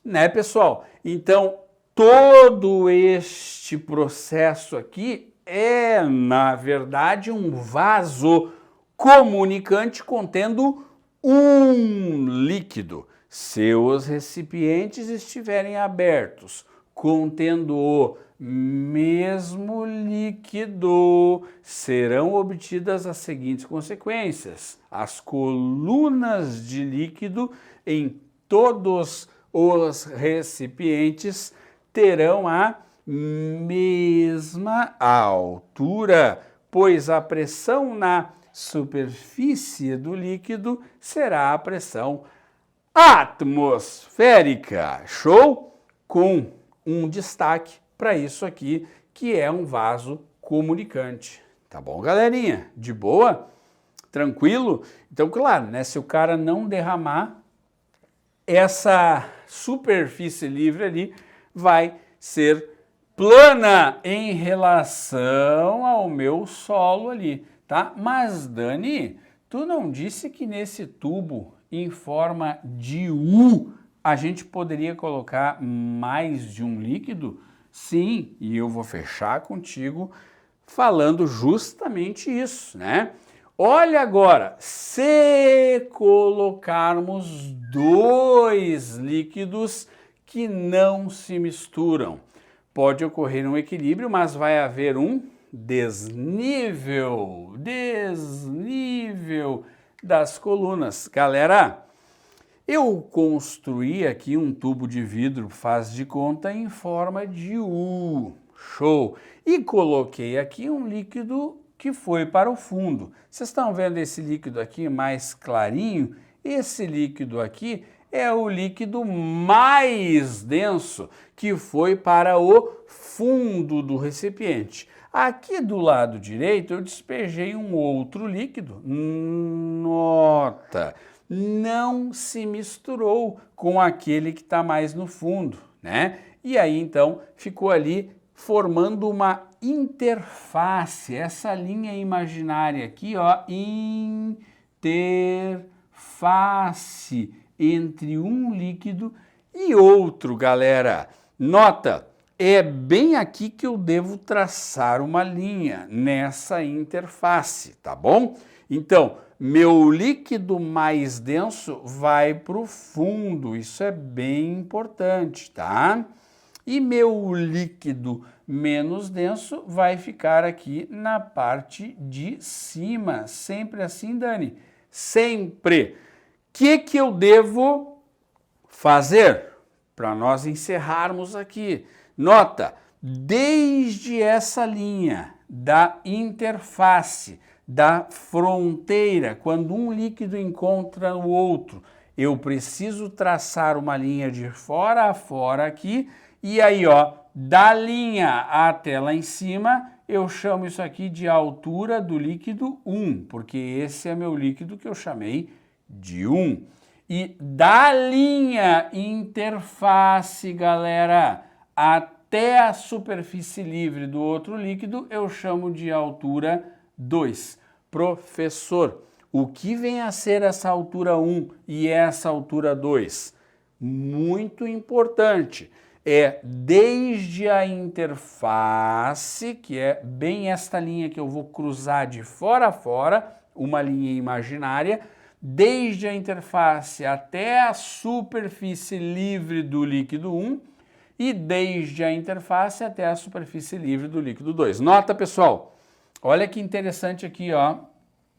né, pessoal? Então, todo este processo aqui é, na verdade, um vaso comunicante contendo um líquido. Se os recipientes estiverem abertos, contendo o mesmo líquido, serão obtidas as seguintes consequências. As colunas de líquido em todos os recipientes terão a mesma altura, pois a pressão na superfície do líquido será a pressão atmosférica. Show? Com um destaque para isso aqui, que é um vaso comunicante. Tá bom, galerinha? De boa? Tranquilo? Então, claro, né, se o cara não derramar, essa superfície livre ali vai ser plana em relação ao meu solo ali, tá? Mas, Dani, tu não disse que nesse tubo em forma de U a gente poderia colocar mais de um líquido? Sim, e eu vou fechar contigo falando justamente isso, né? Olha agora, se colocarmos dois líquidos que não se misturam, pode ocorrer um equilíbrio, mas vai haver um desnível das colunas. Galera, eu construí aqui um tubo de vidro, faz de conta, em forma de U, show, e coloquei aqui um líquido que foi para o fundo. Vocês estão vendo esse líquido aqui mais clarinho? Esse líquido aqui é o líquido mais denso que foi para o fundo do recipiente. Aqui do lado direito eu despejei um outro líquido. Nota, não se misturou com aquele que está mais no fundo, né? E aí então ficou ali formando uma interface, essa linha imaginária aqui, ó, interface entre um líquido e outro, galera. Nota, é bem aqui que eu devo traçar uma linha, nessa interface, tá bom? Então, meu líquido mais denso vai para o fundo, isso é bem importante, tá? E meu líquido menos denso vai ficar aqui na parte de cima. Sempre assim, Dani? Sempre. O que eu devo fazer para nós encerrarmos aqui? Nota, desde essa linha da interface, da fronteira, quando um líquido encontra o outro, eu preciso traçar uma linha de fora a fora aqui, e aí, ó, da linha até lá em cima, eu chamo isso aqui de altura do líquido 1, porque esse é meu líquido que eu chamei de 1. E da linha interface, galera, até a superfície livre do outro líquido, eu chamo de altura 2. Professor, o que vem a ser essa altura 1 e essa altura 2? Muito importante. É desde a interface, que é bem esta linha que eu vou cruzar de fora a fora, uma linha imaginária, desde a interface até a superfície livre do líquido 1 e desde a interface até a superfície livre do líquido 2. Nota, pessoal, olha que interessante aqui, ó.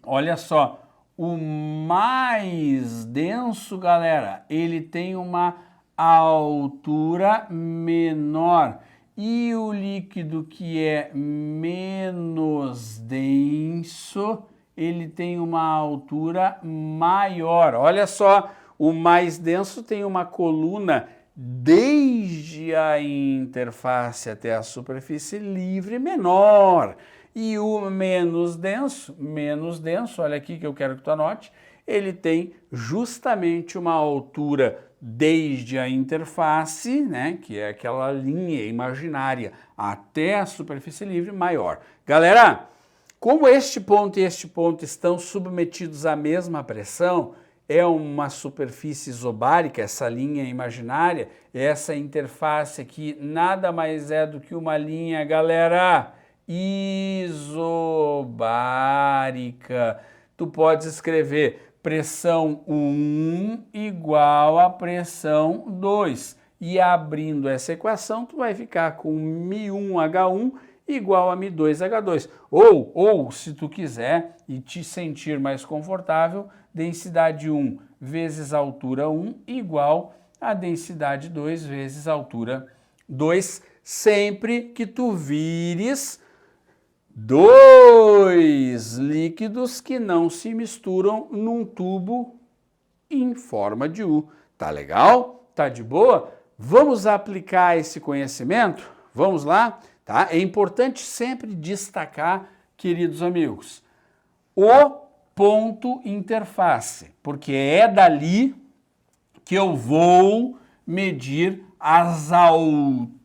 Olha só, o mais denso, galera, ele tem uma altura menor. E o líquido que é menos denso, ele tem uma altura maior. Olha só, o mais denso tem uma coluna desde a interface até a superfície livre menor. E o menos denso, olha aqui que eu quero que tu anote, ele tem justamente uma altura desde a interface, né, que é aquela linha imaginária, até a superfície livre maior. Galera, como este ponto e este ponto estão submetidos à mesma pressão, é uma superfície isobárica, essa linha imaginária, essa interface aqui nada mais é do que uma linha, galera, isobárica. Tu podes escrever pressão 1 igual a pressão 2. E abrindo essa equação, tu vai ficar com μ1H1 igual a μ2H2. Ou, se tu quiser e te sentir mais confortável, densidade 1 vezes altura 1 igual a densidade 2 vezes altura 2, sempre que tu vires dois líquidos que não se misturam num tubo em forma de U. Tá legal? Tá de boa? Vamos aplicar esse conhecimento? Vamos lá? Tá? É importante sempre destacar, queridos amigos, o ponto interface, porque é dali que eu vou medir as alturas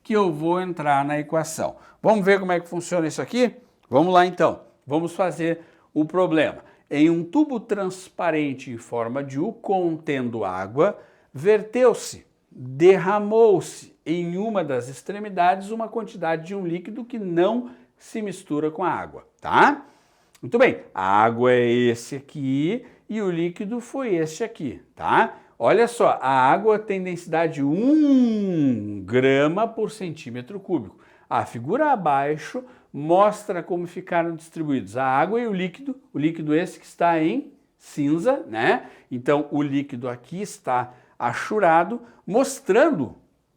que eu vou entrar na equação. Vamos ver como é que funciona isso aqui? Vamos lá então, vamos fazer o problema. Em um tubo transparente em forma de U contendo água, verteu-se, derramou-se em uma das extremidades uma quantidade de um líquido que não se mistura com a água, tá? Muito bem, a água é esse aqui e o líquido foi este aqui, tá? Olha só, a água tem densidade 1 grama por centímetro cúbico. A figura abaixo mostra como ficaram distribuídos a água e o líquido esse que está em cinza, né? Então, o líquido aqui está achurado, mostrando,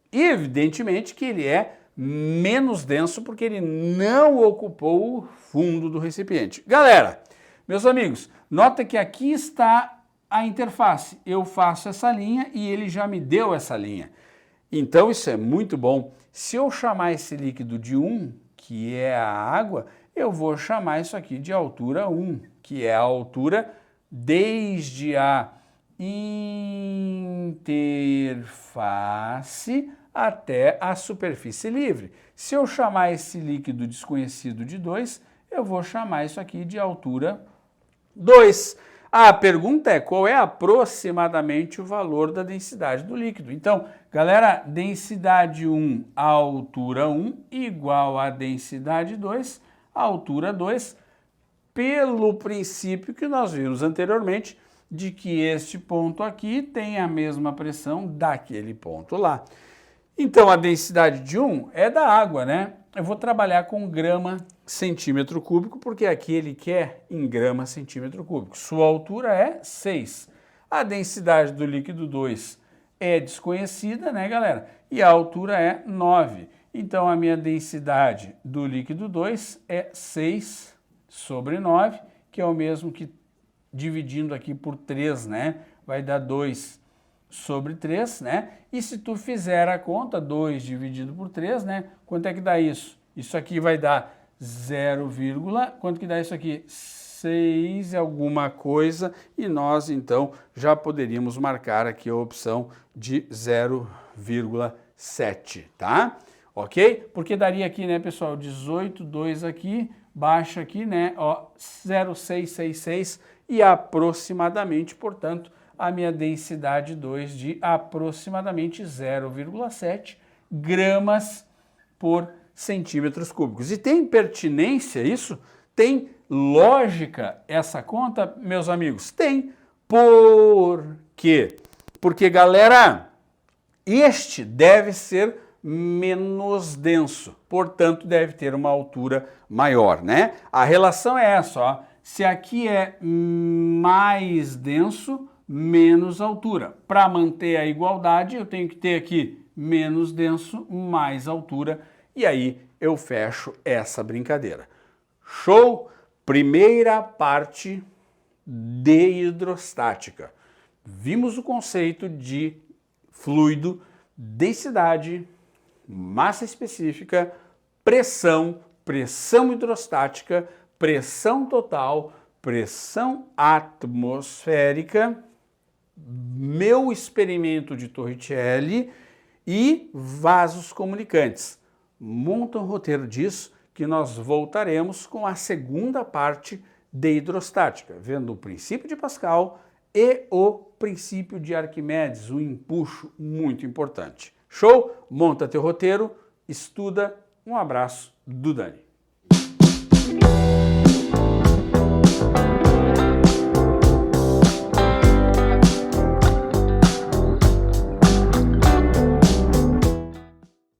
evidentemente, que ele é menos denso porque ele não ocupou o fundo do recipiente. Galera, meus amigos, nota que aqui está a interface. Eu faço essa linha e ele já me deu essa linha. Então, isso é muito bom. Se eu chamar esse líquido de 1, que é a água, eu vou chamar isso aqui de altura 1, que é a altura desde a interface até a superfície livre. Se eu chamar esse líquido desconhecido de 2, eu vou chamar isso aqui de altura 2. A pergunta é qual é aproximadamente o valor da densidade do líquido. Então, galera, densidade 1, altura 1, igual a densidade 2, altura 2, pelo princípio que nós vimos anteriormente, de que este ponto aqui tem a mesma pressão daquele ponto lá. Então, a densidade de 1 é da água, né? Eu vou trabalhar com grama centímetro cúbico, porque aqui ele quer em grama centímetro cúbico. Sua altura é 6. A densidade do líquido 2 é desconhecida, né, galera? E a altura é 9. Então, a minha densidade do líquido 2 é 6 sobre 9, que é o mesmo que dividindo aqui por 3, né? Vai dar 2 sobre 3, né? E se tu fizer a conta, 2 dividido por 3, né? Quanto é que dá isso? Isso aqui vai dar 0, quanto que dá isso aqui? 6 alguma coisa, e nós então já poderíamos marcar aqui a opção de 0,7, tá? Ok? Porque daria aqui, né, pessoal, 18,2 aqui, baixa aqui, né, ó, 0,666 e aproximadamente, portanto, a minha densidade 2 de aproximadamente 0,7 gramas por centímetros cúbicos. E tem pertinência isso? Tem lógica essa conta, meus amigos? Tem. Por quê? Porque, galera, este deve ser menos denso, portanto, deve ter uma altura maior, né? A relação é essa, ó. Se aqui é mais denso, menos altura. Para manter a igualdade, eu tenho que ter aqui menos denso, mais altura, e aí eu fecho essa brincadeira. Show? Primeira parte de hidrostática. Vimos o conceito de fluido, densidade, massa específica, pressão, pressão hidrostática, pressão total, pressão atmosférica, meu experimento de Torricelli e vasos comunicantes. Monta um roteiro disso que nós voltaremos com a segunda parte de hidrostática, vendo o princípio de Pascal e o princípio de Arquimedes, um empuxo muito importante. Show? Monta teu roteiro, estuda. Um abraço do Dani.